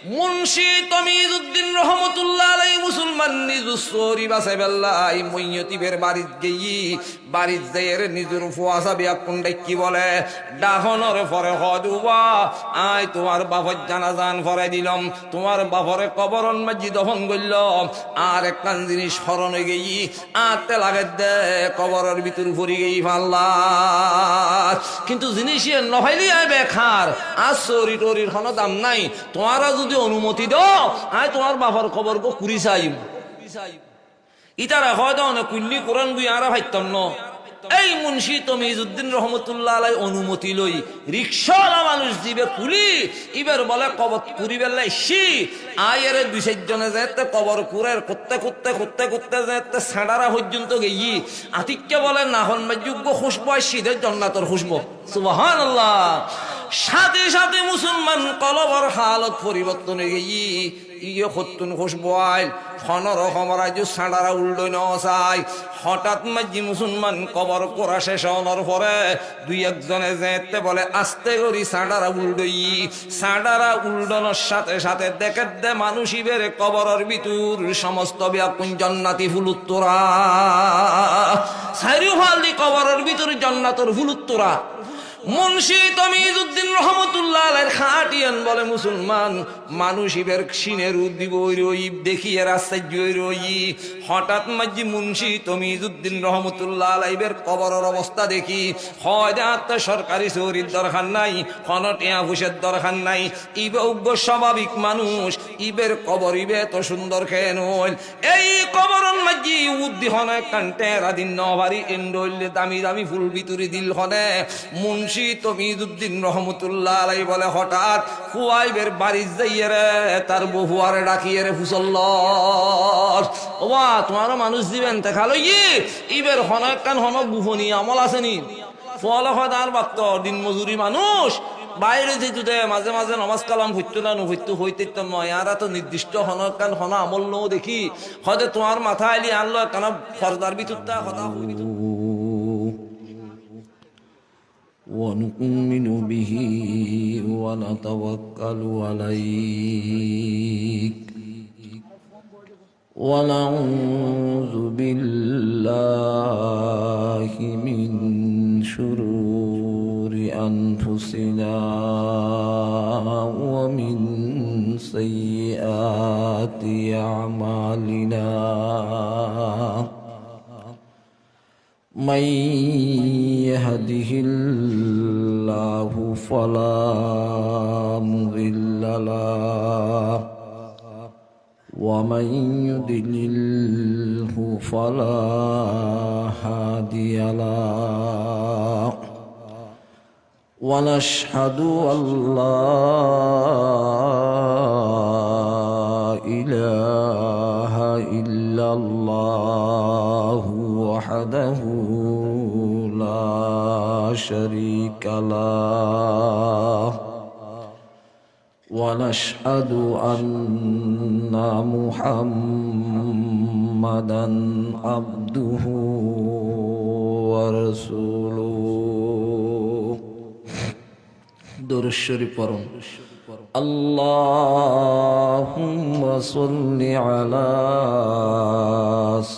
মুন্সি তমিজউদ্দিন রহমতুল্লাহ আলাইহি মুসলমান নিজুসরি বাসাইবাল্লাই মইয়তিবের বাড়িত গেই বাড়িত যাইয়ের নিজুর ফুয়াসা বিয়া কোনটা কি বলে ডাহনর পরে হদুবা আই তোমার বাবার জানাজান ফরাই দিলাম তোমার বাপরে কবরন মাঝি দফন করলাম আর একখান জিনিস স্মরণ হয়ে গেই আতে লাগে দে কবরের ভিতর ভরি গেই ফাল্লা কিন্তু জিনিস নহইলি আই বেখার আর চরি টরির কোনো দাম নাই তোমারা যদি অনুমতি দাও আয় তোমার বাবার খবর গো কুড়ি চাইম ইতারা হয়তো অনেক কুল্লি কোরআন গুই আরা ভাইতাম ন এই মুন্সি তমিজউদ্দিন রহমতুল্লাহ আলাই অনুমতি লই রিক্সাওয়ালা মানুষ দিবে কুলি ইবার বলে কবর কুড়ি বেলায় সি আয়ের দুই চারজনে যেতে কবর কুরের করতে করতে করতে করতে যেতে সাঁড়ারা পর্যন্ত গেই আতিককে বলে না হন যোগ্য খুশবো শীতের জন্নাতর খুশবো সুবহানাল্লাহ সাথে সাথে মুসলমান কলবর হালত পরিবর্তন হয়ে গেই ইয়ে হতুন খুশবো আইল ফনর খবরাজ সাঁড়ারা উল্টো নয় হঠাৎ মাঝি মুসলমান কবর করা শেষ হওয়ার পরে দুই একজনে যেতে বলে আস্তে করি সাঁড়ারা উল্ডই সাঁড়ারা উল্ডানোর সাথে সাথে দেখে দে মানুষ ইবের কবরের ভিতর সমস্ত ব্যাকুন জান্নাতি ফুলুত্তরা সাইরু ফালদি কবরের ভিতর জান্নাতের ফুলুত্তরা মুন্সি তমিজউদ্দিন রহমতুল্লাহ আলাইহির খাটিয়ান বলে মুসলমান মানুষ ইবের সিনের উদ্দিব রই দেখিয়ে আশ্চর্য রই হঠাৎ মাঝি মুন্সি তমিজউদ্দিন রহমতুল্লাহ আলাইহির কবরের অবস্থা দেখি হয় দেখাতে সরকারি চৌরির দরকার নাই কোনো টিয়া ঘুষের দরকার নাই ইবে উগ্র স্বাভাবিক মানুষ ইবের কবর ইবে এত সুন্দর খেন হইল এই কবরন মাঝি উদ্দি হন কান্টেরা দিন নভারি এন্ডইলে দামি দামি ফুল ভিতরে দিল হনে মুন্সি তমিজউদ্দিন রহমতুল্লাহ আলাইহি বলে হঠাৎ ফুয়াইবের বাড়ি যাইয়ে রে তার বহুয়ারে ডাকিয়ে রে ফুসল্ল ওবা তোমার মানুষ দিবেন দেখা লই ইবের হনক কান হন বুহনি আমল আসেনি ফল হয় তার বাক্ত দিন মজুরি মানুষ বাইরে যেহেতু দে মাঝে মাঝে নমাজ কালাম হইতো না হইতো হইতে নয় আর তো নির্দিষ্ট হনক কান হন আমল নও দেখি হয়তো তোমার মাথা আইলি আনলো কেন ফরদার ভিতরটা কথা হইতো ونؤمن به ونتوكل عليك ونعوذ بالله من شرور أنفسنا ومن سيئات أعمالنا من يهده الله فلا مضل له ومن يضلله فلا هادي له ونشهد أن لا إله إلا الله وحده لا شريك له ونشهد أن محمدا عبده ورسوله درود الشريف পড়ুন اللهم صل على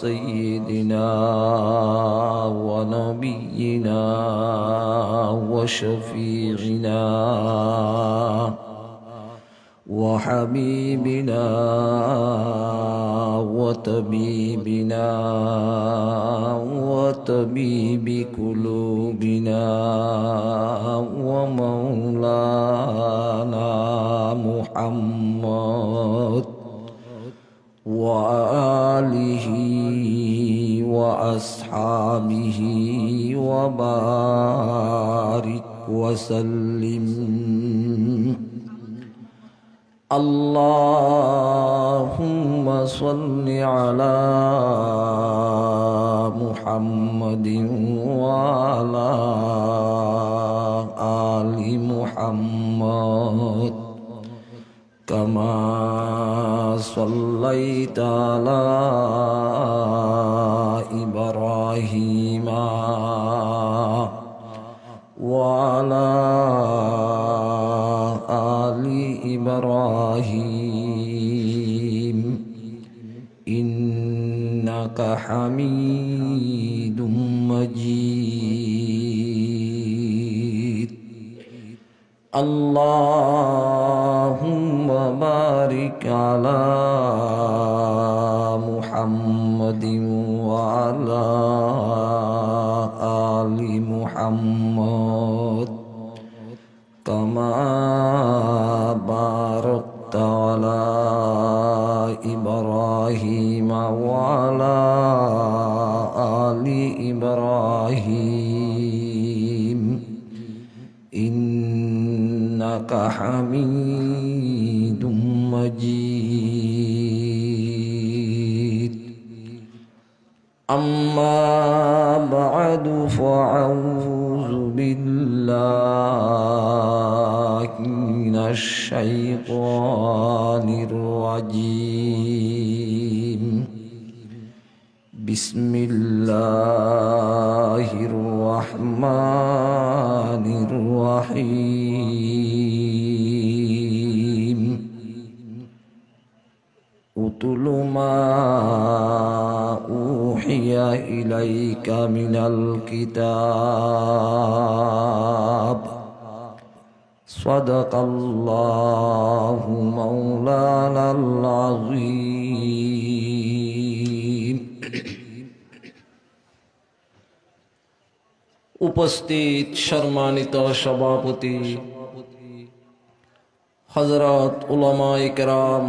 سيدنا ونبينا وشفيعنا وحبيبنا وطبيبنا وطبيب قلوبنا ومولانا محمد وآله وأصحابه وبارك وسلم اللهم صل على محمد وعلى آل محمد كما صليت على إبراهيم وعلى آل إبراهيم إبراهيم إنك حميد مجيد اللهم بارك على محمد وعلى آل محمد كما باركت على إبراهيم وعلى آل إبراهيم إنك حميد مجيد أما بعد فأعوذ بالله من الشيطان الرجيم بسم الله الرحمن الرحيم اتل ما أوحي إليك من الكتاب صدق الله مولانا العظيم উপস্থিত সম্মানিত সভাপতি হযরত উলামায়ে কেরাম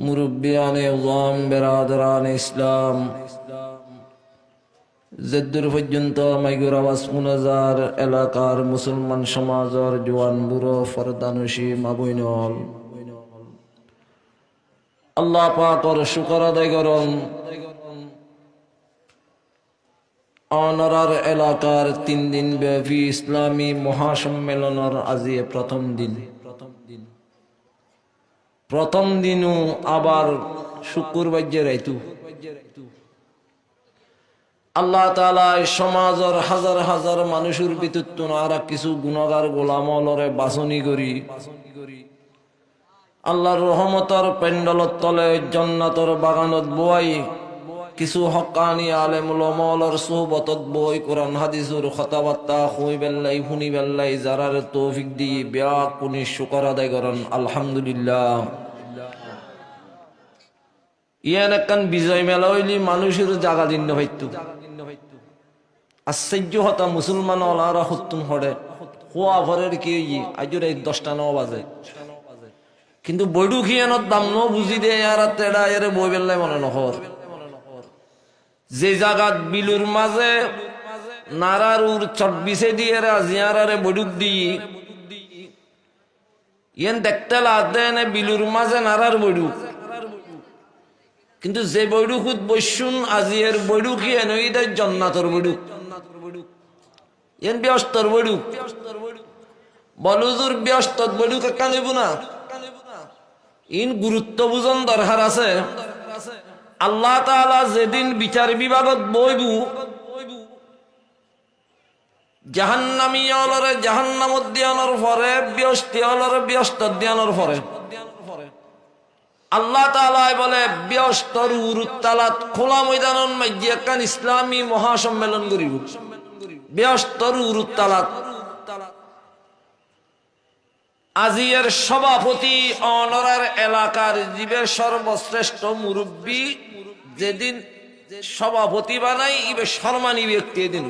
মুরব্বিয়ানে উযাম বেরাদরানে ইসলাম জেদ্দুর পর্যন্ত মাইগুর আওয়াজ মুনাজার এলাকার মুসলমান সমাজের জওয়ান বুড়ো ফরদানুশী মা বইনল আল্লাহ পাকের শুকর আদায় করুন অনরার এলাকার 3 দিন ব্যাপী ইসলামী মহাসম্মেলনের আজি প্রথম দিনও আবার শুক্রবার রাইতু আল্লাহ তাআলা সমাজের হাজার হাজার মানুষের ভিতর আর কিছু গুনাহগার গোলামলরে বাছনি করি আল্লাহর রহমতের পেন্ডলত তলে জান্নাতের বাগানত বই কিছু হক্কানি আলেম উলামার সুহবতত বই কোরআন হাদিসের কথাবার্তা কই বেল্লাই শুনি বেল্লাই যারার তৌফিক দি বিয়া কুনি শুকর আদায় করেন আলহামদুলিল্লাহ ইয়ান একখান বিজয় মেলা হইলি মানুষের জাগা দিন হইতো আশ্চর্য হতা মুসলমান ওলারা হতুন হড়ে খোয়া ভরের কি আজুর 10টা 9 বাজে কিন্তু বইডু খিয়ানোর দাম ন বুঝি দে আর তেড়া এর বই বেল্লাই মনে নহর যে জাগাত বিলুর মাঝে নারারুর চট বিছে দিয়ে জিয়ারারে বডুক দি ইয়েন দেখতে লাগতেন বিলুর মাঝে নারার বডুক কিন্তু যে বৈডুকুত বৈশুন আজিয়ের বৈডুক ইয়েন ওইদের জান্নাতের বৈডুক ইয়েন ব্যস্তর বৈডুক বলুজুর ব্যস্তর বৈডুক একটা নেব না ইন গুরুত্ব বুঝন দরকার আছে আল্লাহ তাআলা যেদিন বিচার বিভাগত বইবু জাহান্নামী অলরে জাহান্নামত দিয়ানোর পরে ব্যস্তি অলরে ব্যস্ত দিয়ানোর পরে আল্লাহ তাআলা বলে ব্যস্তর উরুতালাত খোলা ময়দানন মাঝে একখান ইসলামী মহাসম্মেলন করিব ব্যস্তর উরুতালাত আজিয়ের সভাপতি অনরার এলাকার জীবের সর্বশ্রেষ্ঠ মুরব্বী যেদিন সভাপতি বানাই ইবে সম্মানী ব্যক্তি এদিন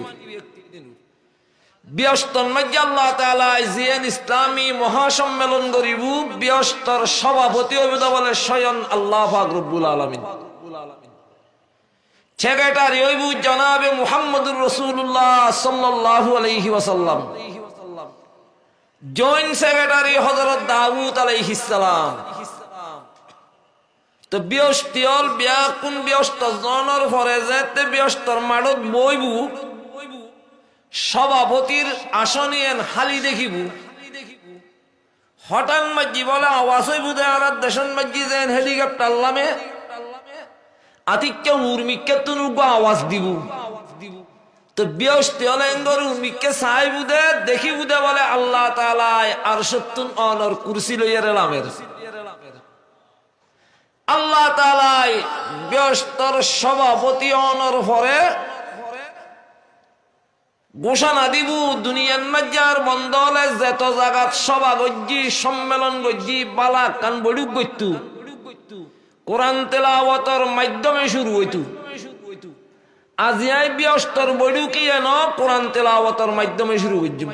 ব্যস্তর মাঝে আল্লাহ তাআলা জিয়ান ইসলামী মহাসম্মেলন করিব ব্যস্তর সভাপতি হইব বলে স্বয়ং আল্লাহ পাক রব্বুল আলামিন সেক্রেটারি হইব জনাবে মুহাম্মদুর রাসূলুল্লাহ সাল্লাল্লাহু আলাইহি ওয়াসাল্লাম জয়েন্ট সেক্রেটারি হযরত দাউদ আলাইহিস সালাম তো ব্যস্তিয়ল ব্যাকুন ব্যস্ত জনের পরে যেতে ব্যস্তর মাডত বইবু সভাপতির আসনিয়েন হালি দেখিব হঠাৎ মাঝি বলে আওয়াজ হইব দে আর দেশন মাঝি যেন হেলিকপ্টার লামে আতিক্য উর্মিকে তুনুগো আওয়াজ দিব তো বৃহস্পতি হলে গরু মিকে চাই বুধে দেখি বুধে বলে আল্লাহ তাআলাই আর সত্তুন অনর কুরসি লইয়ার এলামের আল্লাহ তাআলাই বৃহস্পতির সভাপতি অনর পরে ঘোষণা দিব দুনিয়ার মাঝার বন্ধ হলে যেত জায়গাত সভা গজ্জি সম্মেলন গজ্জি বালা কান বড়ুক গইতু কোরআন তেলাওয়াতের মাধ্যমে শুরু হইতু আজিয়াই বৃহস্পতির বড়ুকি এন কোরআন তেলাওয়াতের মাধ্যমে শুরু হইজু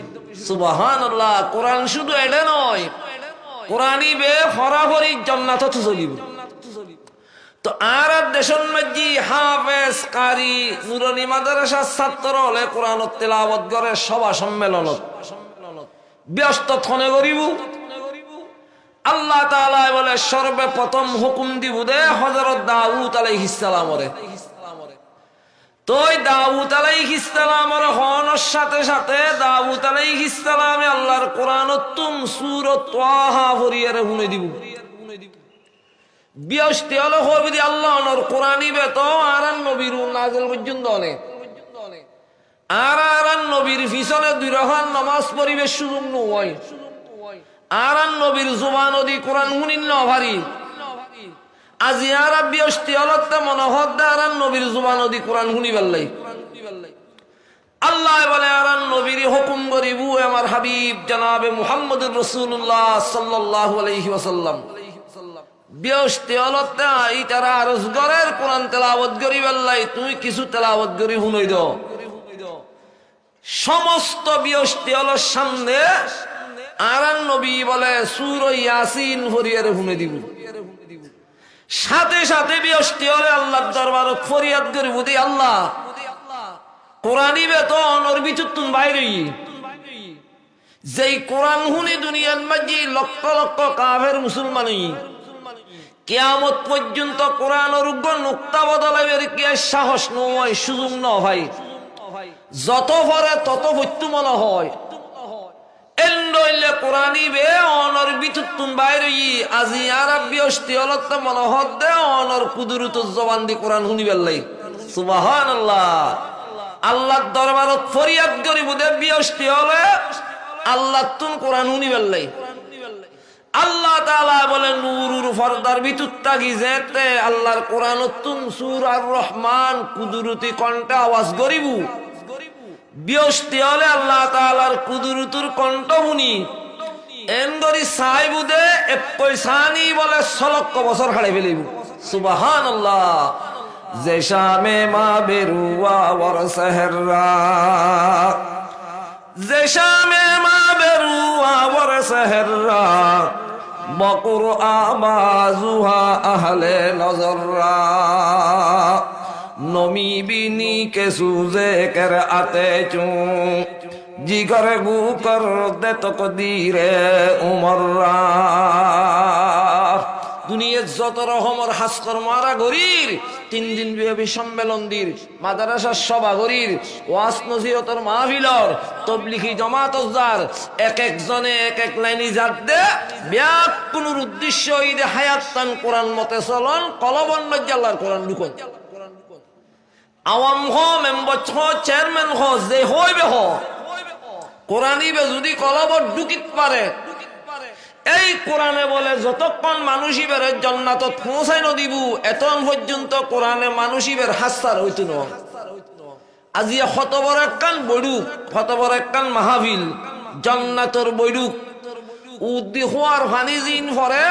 সুবহানাল্লাহ। কোরআন শুধু এটা নয়, কোরআনই বে হরাহরি জান্নাতত চলিব। তো আর দেশন মধ্যে হাফেজ কারি নুরানি মাদ্রাসার ছাত্র হলে কোরআন তেলাওয়াত করে সভা সম্মেলনত ব্যস্ত থনে করিব। আল্লাহ তাআলা বলে সর্বপ্রথম হুকুম দিব দে হযরত দাউদ আলাইহিস সালামরে। তোই দাউদ আলাইহিস সালামর হওয়ার সাথে সাথে দাউদ আলাইহিস সালামে আল্লাহর কোরআনত তুম সূরা তাহা পড়িয়ারে শুনে দিব। বৃহস্পতি হলো হবি আল্লাহ নর কোরআনই বেত আর নবীর নাজিল পর্যন্ত অনেক আর নবীর পিছনে দুই রাকাত নামাজ পড়িবে সুযোগ নয়। আর নবীর জুবান দি কোরআন শুনিন ন ভারি আজি আর বৃহস্পতি হলতে মনোহর দে আর নবীর জুবান দি কোরআন শুনি পেলাই আল্লাহ বলে আর নবীর হুকুম করিব আমার হাবিব জনাবে মুহাম্মদুর রাসূলুল্লাহ সাল্লাল্লাহু আলাইহি ওয়াসাল্লাম। বৃহস্পতি হলতে এই তারা আরজ গরের কোরআন তেলাওয়াত করি পেলাই তুই কিছু তেলাওয়াত করি শুনাই দাও। সমস্ত বৃহস্পতি হলর সামনে আর নবী বলে সূরা ইয়াসিন ফরিয়ারে শুনে দিব। সাথে সাথে বৃহস্পতি হলে আল্লাহর দরবারে ফরিয়াদ করিব দি আল্লাহ কোরআনই বে তো অনর ভিতর তুন বাইরে যেই কোরআন শুনি দুনিয়ার মাঝে লক্ষ লক্ষ কাফের মুসলমান কিয়ামত পর্যন্ত কোরআনের উপর নুক্তা বদলাইবার কি সাহস নয় সুযোগ ন ভাই যত পরে তত বস্তু মনে হয় এন্ডইলে কোরআনই বে অনর ভিতর তুন বাইরে আজি আর বৃহস্পতি হলতে মনে হদ দে অনর কুদরত জবান দি কোরআন শুনিবার লাই সুবহানাল্লাহ। আল্লাহর দরবারত ফরিয়াদ করিব দে বৃহস্পতি হলে আল্লাহ তুন কোরআন শুনিবার লাই। আল্লাহ তাআলা বলে নূরুর পর্দার ভিতর তাগি যেতে আল্লাহর কোরআনত তুন সূরা রহমান কুদরতি কণ্ঠে আওয়াজ করিব। বৃহস্পতি হলে আল্লাহ তাআলার কুদরতুর কণ্ঠ শুনি এনগরি সাইবুদে একই সানি বলে 6 লক্ষ বছর খাড়ে ফেলিব সুবহানাল্লাহ। যে শামে মা বেরুয়া ওর সেহরা যে শামে মা বেরুয়া ওর সেহরা বকুর আবাজুহা আহলে নজররা নমি বিনি কে সুজে কর আতে চু জিগর গু কর দে তক দিরে উমররা। দুনিয়ার যত রকমের হাসকর মারা গরির 3 দিন ব্যাপী সম্মেলন দির মাদ্রাসার সভা গরির ওয়াজ নসিহতের মাহফিলর তবলিগি জামাতজার এক একজনে এক এক লাইনি জাত দে ব্যাক কোন উদ্দেশ্য ঈদে হায়াতান কোরআন মতে চলন কলবন মধ্যে আল্লাহর কোরআন লুকন আওয়াম হ মেম্বার হ চেয়ারম্যান হ যে হইবে হ কোরআনই বে যদি কলবর ঢুকিত পারে এই কোরআনে বলে যতক্ষণ মানুষই বের জান্নাতত পৌঁছাই নদিব এতন পর্যন্ত কোরআনে মানুষই বের হাসার হইতো না। আজি কত বড় একখান বৈরুক কত বড় একখান মাহফিল জান্নাতর বৈরুক উদ্দি হওয়ার ফানি জিন পরে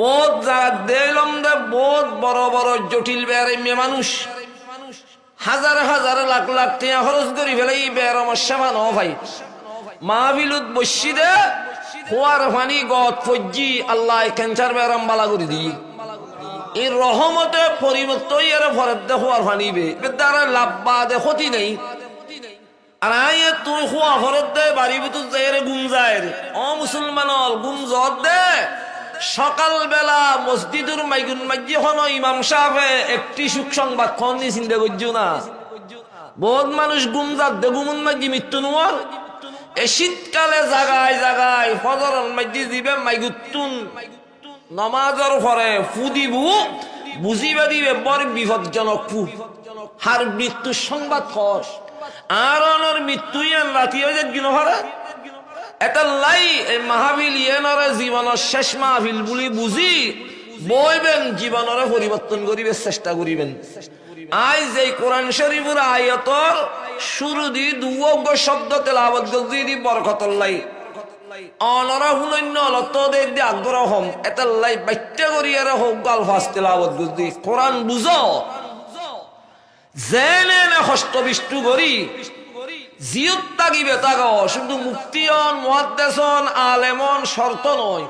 বহুত জায়গা দেখলাম দে বহুত বড় বড় জটিল বেড়ে মানুষ হাজার হাজার লাখ লাখ টাকা খরচ করি ফেলাই বেড় আমার সেবা ন ভাই মাহফিলত বসি দে হওয়ার ফানি গত ফজ্জি আল্লাহ ক্যান্সার বেড়াম বালা করে দিই এই রহমতে পরিবর্তন এর ফরের দে হওয়ার ফানি বে দ্বারা লাভ বা দে ক্ষতি নেই। আর আইয়ে তুই হওয়া ফরের দে বাড়ি ভিতর যাই রে গুম যায় ও মুসলমান গুম জত দে সকাল বেলা মসজিদুর মাইগুন মাইজি হন ইমাম সাহেব একটি সুখ সংবাদ খন নি চিন্তা করছো না বহুত মানুষ গুম যাত দে গুমুন মাইজি মৃত্যু নোয়ার এ শীতকালে জাগায় জাগায় ফজরের মধ্যে দিবে মাইগুতুন নামাজের পরে ফুদিবু বুঝিবা দিবে বড় বিপজ্জনক খুব হার মৃত্যুর সংবাদ খস আর অনর মৃত্যু ইয়ান রাতি হয়ে যাক গিনহারা এটা লাই এই মাহফিল ইয়ানরে জীবনের শেষ মাহফিল বলি বুঝি বইবেন জীবনরে পরিবর্তন করিবে চেষ্টা করিবেন আজ এই কোরআন শরীফের আয়াতর শুরু দি দুয়োগ্য শব্দ তেলাওয়াত গজি বরকতর লাই অনরা হুনন্য লতদের দি আগ্রহ হম এটা লাই বাইত্যা করি আর হোক গালফাস তেলাওয়াত গজি কোরআন বুঝো জেনে না হস্ত বিষ্টু করি জিয়ত তাগিবে তাগ শুধু মুফতিয়ন মুহাদ্দিসন আলেমন শর্ত নয়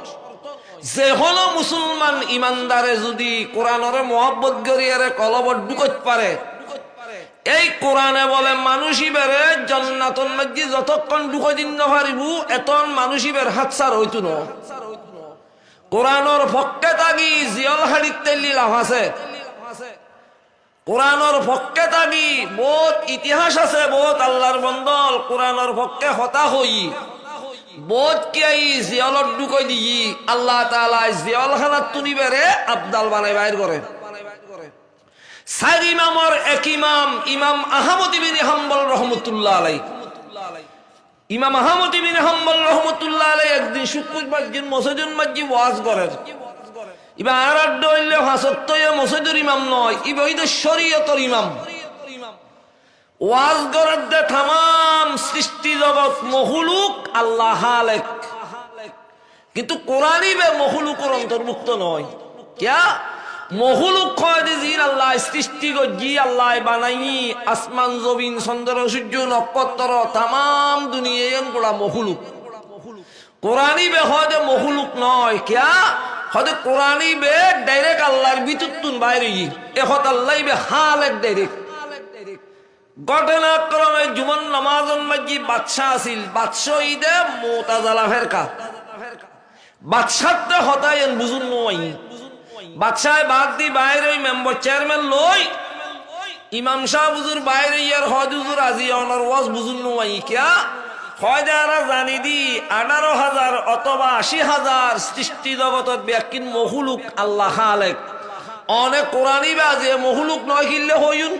যে হলো মুসলমান ইমানদারে যদি কোরআনের মহব্বত করিয়ারে কলবট করতে পারে এই কোরআনে বলে মানুষই বেড়ে জান্নাতুল মধ্যে যতক্ষণ ঢুকে দিন না পারিব এতন মানুষই বের হাত ছাড় হইতো না কোরআনের পক্ষে তাগি জিয়ল হাড়িতে লাভ আছে কোরআনের পক্ষে তাগি বহুত ইতিহাস আছে বহুত আল্লাহর বন্দল কোরআনের পক্ষে হতা হই বহুত কি জিয়লত ঢুকাই দিই আল্লাহ তাআলা জিয়ল খানাত তুনি বেরে আবদাল বানাই বাইর করে চার ইমামর এক ইমাম ইমাম আহমদ ইবনে হাম্বল রহমাতুল্লাহ আলাইহি ইমাম আহমদ ইবনে হাম্বল রহমাতুল্লাহ আলাইহি একদিন শুক্রবার দিন মসজিদুল মসজিদ ওয়াজ করেন ইবা আর দইলে হাসতয়ে মসজিদের ইমাম নয় ইবা হইতো শরীয়তের ইমাম ওয়াজ করার দে तमाम সৃষ্টি জগৎ মখলুক আল্লাহ খালেক কিন্তু কোরআনই বে মখলুকের অন্তর্ভুক্ত নয় কিয়া মখলুক কয় জিন আল্লাহ সৃষ্টি গজি আল্লাহ বানাই আসমান জমিন চন্দ্র সূর্য নক্ষত্র तमाम দুনিয়ায়ন গোলা মখলুক কোরআনই বে হয় মখলুক নয় কিয়া হয়তো কোরআনই বে ডাইরেক্ট আল্লাহর ভিতরতুন বাইরে এখন আল্লাহ বে খালেক ডাইরেক্ট ঘটনাক্রমে জুমন নামাজন মাঝি বাদশাহ আছিল বাদশাহ ঈদে মুতাজালা ফেরকা বাদশাহতে হতায়েন বুঝুন নয় বাদশাহ বাদ দি বাইরে মেম্বার চেয়ারম্যান লই ইমাম সাহেব হুজুর বাইরে ইয়ার হজ হুজুর আজি অনার ওয়াজ বুঝুন নয় কিয়া হয়দারা জানি দি 18,000 অথবা 80,000 সৃষ্টি জগতত ব্যাকিন মখলুক আল্লাহ খালেক অনেক কোরআনই বাজে মখলুক নয় কিল্লে হইন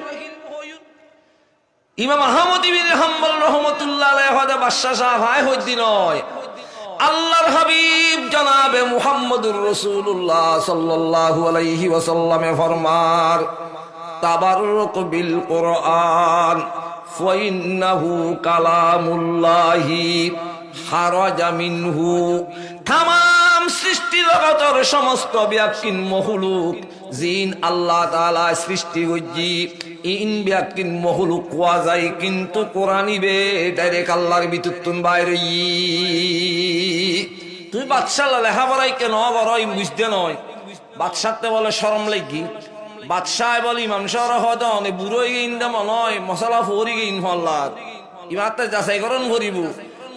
ইমাম আহমদ ইবনে হাম্বল রহমাতুল্লাহ আলাইহি হদে বাদশা সাহেব হায় হইদি নয় আল্লাহর হাবিব জনাবে মুহাম্মদুর রাসূলুল্লাহ সাল্লাল্লাহু আলাইহি ওয়াসাল্লামে ফরমার তাবাররুক বিল কুরআন ফাইন্নাহু কালামুল্লাহি খারাজা মিনহু तमाम সৃষ্টি জগতের সমস্ত ব্যাকিন মখলুক জিন আল্লাহ তাআলা সৃষ্টি হইজি ইন ব্যাকিন মখলুক কোয়া যায় কিন্তু কোরআনই বে ডাইরেক্ট আল্লাহর ভিতরতুন বাইরে তুই বাদশা লেখা পড়াই কেন বড়ই বুঝতে নয় বাদশাতে বলে শরম লাগি বাদশাহ বলে ইমাম সাহেব হয়তো অনেক বুড়ো গিন দে মনে হয় মশলা ফরি গিন ফল্লাদ ইমাতে যাচাই করন করিব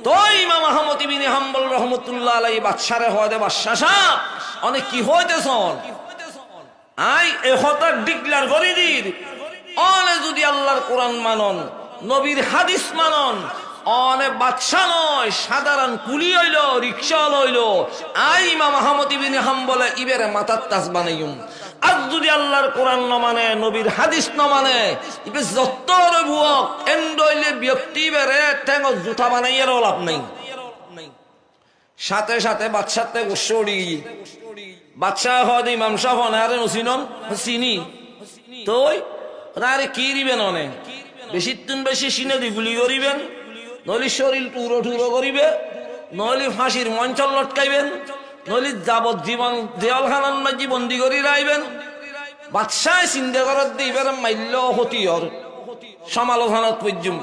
তো ইমাম আহমদ ইবনে হাম্বল রহমাতুল্লাহ আলাইহি বাদশারে হয়তো বাদশা সাহেব অনেক কি হইতেছন আই এ হতা ডিক্লেয়ার করে দির অনে যদি আল্লাহর কোরআন মানন নবীর হাদিস মানন অনে বাদশা নয় সাধারণ কুলি হইল রিকশা হইল আই ইমাম আহমদ ইবনে হাম্বল ইবেরে মাথার তাজ বানাইম আজ যদি আল্লাহর কোরআন ন মানে নবীর হাদিস ন মানে ইবে যতর বুয়ক এন্ডইলে ব্যক্তি বেরে ঠেঙ্গ জুতা বানাইয়ের লাভ নাই সাথে সাথে বাদশাতে গোসড়ি বাদশাহ হদ ইমাম সাহেব আরে নসিনন চিনি তোই আরে কি দিবেন অনে বেশি তুন বেশি সিনে দি গুলি করিবেন নলি শরীর টুরো টুরো করিবে নলি ফাঁসির মঞ্চল লটকাইবেন নলি যাবজ্জীবন দেওয়ালখানার মাঝি বন্দি করি রাইবেন বাদশাহ চিন্তা করার দিয়ে এবারে মাল্য হতিয়র সমালোচনাত পর্যম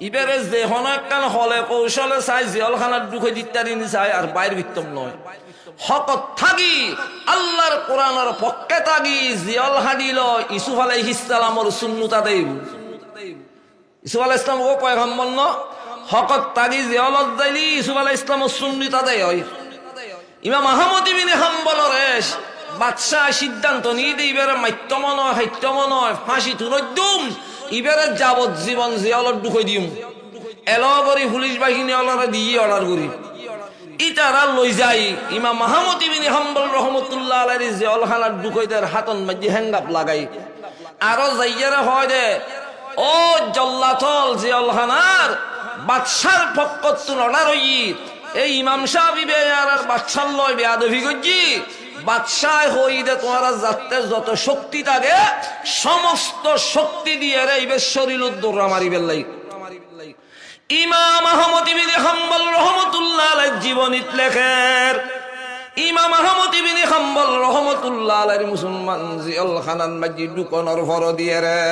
এবারে যে হন হলে কৌশলে চাই জেলখানার দুঃখে দিতারি চাই আর বাইর ভিত্তম নয় হকত থাকি আল্লাহর কোরআনের পক্ষে থাকি জিয়ল হাদিল ইসুফ আলাইহিস সালামর সুন্নতা দেব ইসুফ আলাইহিস সালাম ও পয়গম্বর ন হকত থাকি জিয়লত যাইলি ইসুফ আলাইহিস সালামর সুন্নতা দেয় হয় ইমাম আহমদ ইবনে হাম্বলের বাদশাহ সিদ্ধান্ত নিয়ে দিয়ে এবারে মাত্যম নয় হাইত্যম নয় ফাঁসি তুলদ্যুম এবারে যাবজ্জীবন জিয়লত ঢুকাই দিম এলো করি পুলিশ বাহিনী অলরে দিয়ে অর্ডার করি ইতারা লই যাই ইমাম আহমদ ইবনে হাম্বল রাহমাতুল্লাহ আলাইহি জেলখানার ঢুকাইদের হাতন মাঝে হ্যাঙ্গাপ লাগাই আরো যাইয়ারা হয় দে ও জল্লাতল জেলখানার বাদশার পক্ষত লড়ার হই এই ইমাম সাহেব আর বাদশার লয় বেয়াদবি করছি বাদশাহ হই দে তোমার যাতে যত শক্তি থাকে সমস্ত শক্তি দিয়ে রে ইবে শরীরুদ দৌড়া মারিবেল লাই ইমাম আহমদ ইবনে হাম্বল রাহমাতুল্লাহ আলাইহি জীবনীত লেখের ইমাম আহমদ ইবনে হাম্বল রাহমাতুল্লাহ আলাইহি মুসলমান জেলখানার মাঝে ঢুকানোর ফর দিয়ে রে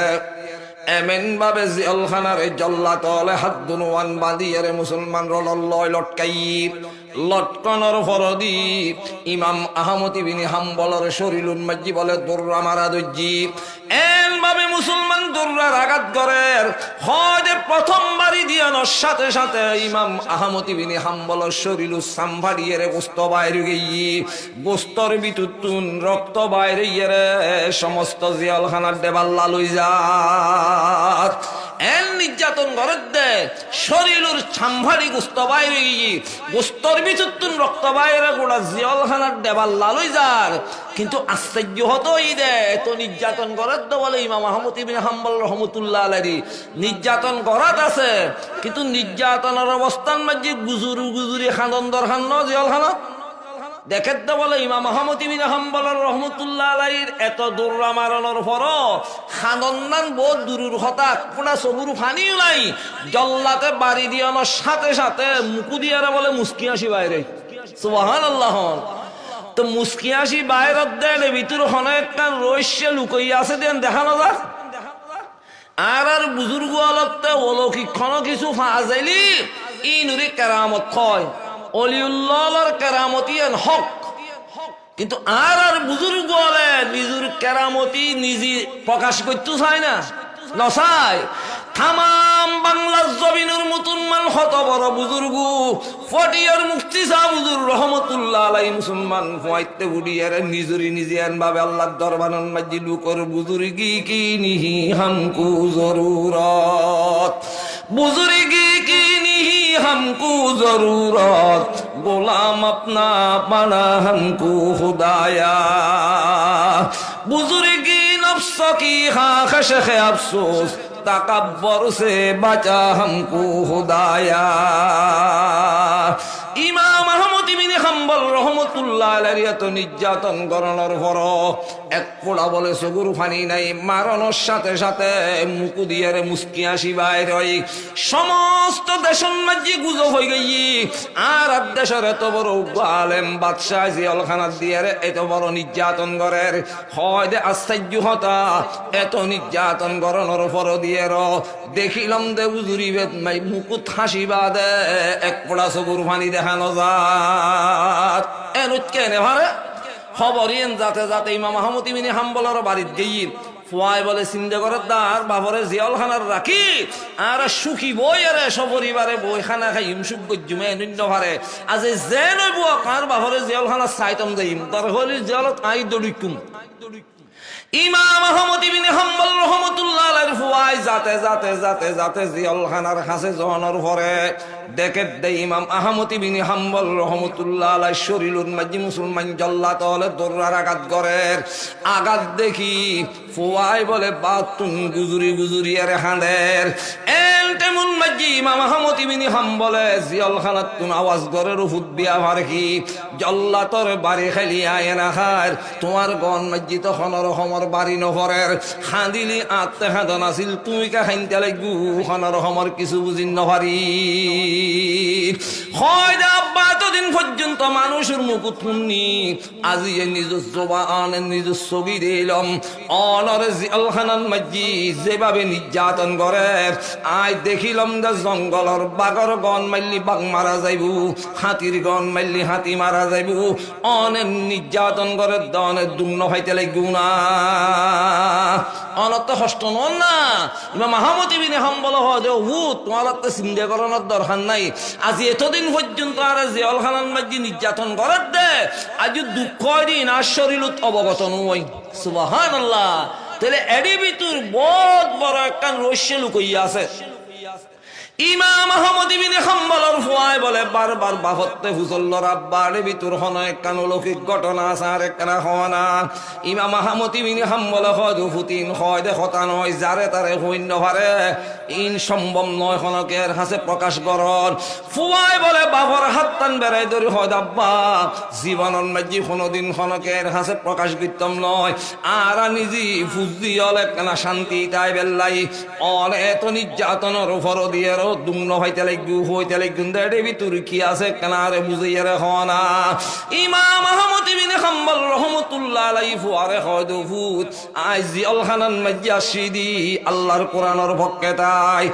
এমন ভাবে জেলখানার জল্লাতলে হাত দুনুয়ান বাঁধিয়ে রে মুসলমান রলল্লয় লটকাই লটকানোর ফরদি ইমাম আহমদ ইবনে হাম্বলের শরীরুন মাঝে বলে দৌড়া মারা দজ্জি এমন ভাবে মুসলমান দৌড়ার আঘাত করে হয় প্রথমবারই দিয়ানোর সাথে সাথে ইমাম আহমদ ইবনে হাম্বলের শরীর সাম্ভারিয়ে রে গোস্ত বাইরে গিয়ে গোস্তর বিতুতুন রক্ত বাইরে রে সমস্ত জেলখানার দেবাল্লা লই যা এন নির্যাতন করে দে শরীরের সাম্ভারি গোস্ত বাইরে গিয়ে গোস্তর বিতুতুন রক্ত বাইরে গোড়া জেলখানার দেবাল্লা লই যার কিন্তু আশ্চর্য হতোই দে তো নির্যাতন করে দে বলে ইমাম আহমদ ইবনে হাম্বল রাহমাতুল্লাহ আলাইহি নির্যাতন করাত আছে কিন্তু নির্যাতনের অবস্থান মাঝে গুজুরি খানন্দর খান জেলখানা দেখে তো বলে ইমাম আহমদ ইবনে হাম্বল রাহমাতুল্লাহ আলাইহির এত দৌড়া মারানোর পর খানন্দান বহুত দূরের কথা কোনা সবুর ফানিও নাই জল্লাতে বাড়ি দিয়ানোর সাথে সাথে মুকু দিয়ারে বলে মুস্কি আসি বাইরে সুবহানাল্লাহ তো মুস্কি আসি বাইরের দেন ভিতর হনে একটা রহস্য লুকাইয়া আছে দেন দেখানো যাক আর বুজুর্গ আলতে অলৌকিক ক্ষণ কিছু ফাজাইলি ইনুরি কেরামত কয় অলিউল্লাহর কেরামতি হক কিন্তু আর বুজুর্গ বলে নিজের কেরামতি নিজে প্রকাশ করতে চায় না নসাই তামাম বাংলার জমিনের মুসলমান হত বড় বুজুর্গ ফটিয়ার মুফতি সাহেব হুজুর রহমতুল্লাহ আলাইহি মুসলমান ফয়তে বুড়িয়ার নিজরি নিজেন ভাবে আল্লাহর দরবারন মাঝে লুকর বুজুর্গি কি নিহি হামকু জরুরত বুজুর্গি কি নিহি हमको जरूरत गुलाम अपना बना हमको खुदाया बुजुर्गी नफ्स की खाकश है अफसोस तकब्बर से बचा हमको खुदाया ইমাম আহমদ ইবনে হাম্বল রাহমাতুল্লাহ আলাইহি এত নির্যাতন গণনার পর এক পোড়া বলে সগুর ফানি নাই মারানোর সাথে সাথে মুকু দিয়ে রে মুস্কি আসি বাইরে সমস্ত দেশের মাঝে গুজব হয়ে গই আর দেশের এত বড় আলেম বাদশাহ জেলখানা দিয়ে রে এত বড় নির্যাতন করে হয় দে আশ্চর্য হতা এত নির্যাতন গণনার পর দিয়ে র দেখিলাম দে বুজুরি বেদ মাই মুকুত হাসি বাদে এক পোড়া সগুর ফানি দেখানো যাত এনুত কেনে ভারে খবর ইন যাতে যাতে ইমাম আহমদ ইবনে হাম্বলের বাড়িত গিয়ে ফুয়াই বলে চিন্তা করে তার বাবরে জেলখানার রাখি আর সুখী বই আরে সপরিবারে বই খানা খাই ইমসুক গজ্জুমে নিন্য ভারে আজ যে নইব কার বাবরে জেলখানা চাইতাম যাইম তার হলি জেলত আই দড়িকুম ইমাম আহমদ ইবনে হাম্বল রাহমাতুল্লাহ আলাইহি ফুয়াই যাতে যাতে যাতে যাতে জেলখানার কাছে জনের পরে দেখে দে ইমাম আহমদ ইবনে হাম্বল রাহমাতুল্লাহ আলাইহি শরীরুন মাঝে মুসলমান জল্লাতলে দৌড়ার আঘাত করে আঘাত দেখি ফুয়াই বলে বাতুন গুজুরি গুজুরি আরে হাঁদের এল তেমন মাঝে ইমাম আহমদ ইবনে হাম্বলে জেলখানাত তুন আওয়াজ করে রুফুত বিয়া মারকি জল্লাতর বাড়ি খালি আয় না খার তোমার গন মাঝে তো হনর হমর বাড়ি নহরের খাঁদিলি আত্মে খাঁদন আছিল তুমি কা খাইতে লাগু হনর হমর কিছু বুঝিন নভারি হয় দে আব্বা এতদিন পর্যন্ত মানুষের মুকুট শুননি আজি নিজের জবান নিজের ছবি দিলাম অনরে জেলখানার মাঝি যেভাবে নির্যাতন করে আজ দেখিলাম যে জঙ্গলর বাঘর গন মারলি বাঘ মারা যাইব হাতির গন মারলি হাতি মারা যাইব অনেক নির্যাতন করে দনের দুর্ন ভাইতে লাগব না অনত হষ্ট নন না ইমাম আহমদ ইবনে হাম্বল হদে হু তোমার তো চিন্তা করানোর দরকার নাই আজি এতদিন পর্যন্ত আর জেলখানার মাঝে নির্যাতন করার দে আজ দুঃখ দিন আর শরীরত অবগত নই সুবহানাল্লাহ তাহলে এডি ভিতর বহুত বড় একটা রহস্য লুকাইয়া আছে ইমাম আহমদ ইবনে হাম্বলের ফুয়ায় বলে বারবার বাহতে হুজল্লর আব্বারে ভিতর হন একখান অলৌকিক ঘটনা আছে আর একখানা হয় না। ইমাম আহমদ ইবনে হাম্বল হয় দুফুতিন হয় দেখতা নয় যারে তারে হইন্য পারে ইন সম্ভব নয় হনকের হাসে প্রকাশ করন। ফুয়ায় বলে বাবর হাত টান বেড়াই ধরে হয় আব্বা জীবনের মাঝি কোনোদিন হনকের হাসে প্রকাশ করতাম নয় আর নিজে ফুজি হল একখানা শান্তি তাই বেল্লাই অনেক নির্যাতনের উপর দিয়ে দুম্ন হইতে লাগু হইতে লাগুন দেড়ে ভিতর কি আছে কানারে বুঝাইয়া রে হনা। ইমাম আহমদ ইবনে হাম্বল রহমাতুল্লাহ আলাইহি ফুয়ারে হয় দুফুত আই জিয়াল খানান মাজ্জাসিদি আল্লাহর কোরআনের পক্ষে তাই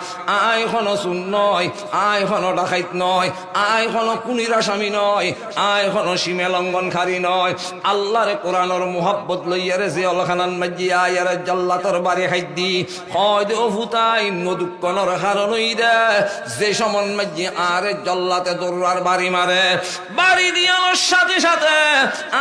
আই কোনো সুন নয় আই কোনো ডাকাইত নয় আই কোনো কুনির আসামি নয় আই কোনো সীমা লঙ্ঘনকারী নয় আল্লাহর কোরআনের মুহাব্বত লইয়া রে জিয়াল খানান মাজ্জিয়া ইয়ারে জাল্লাতর বাড়ি হাইদি হয় দুফুতাই নদুকনের কারণ হইদা যে সমন মাঝি আরে জল্লাতে দৌড়ার বাড়ি মারে বাড়ি দিয়ানোর সাথে সাথে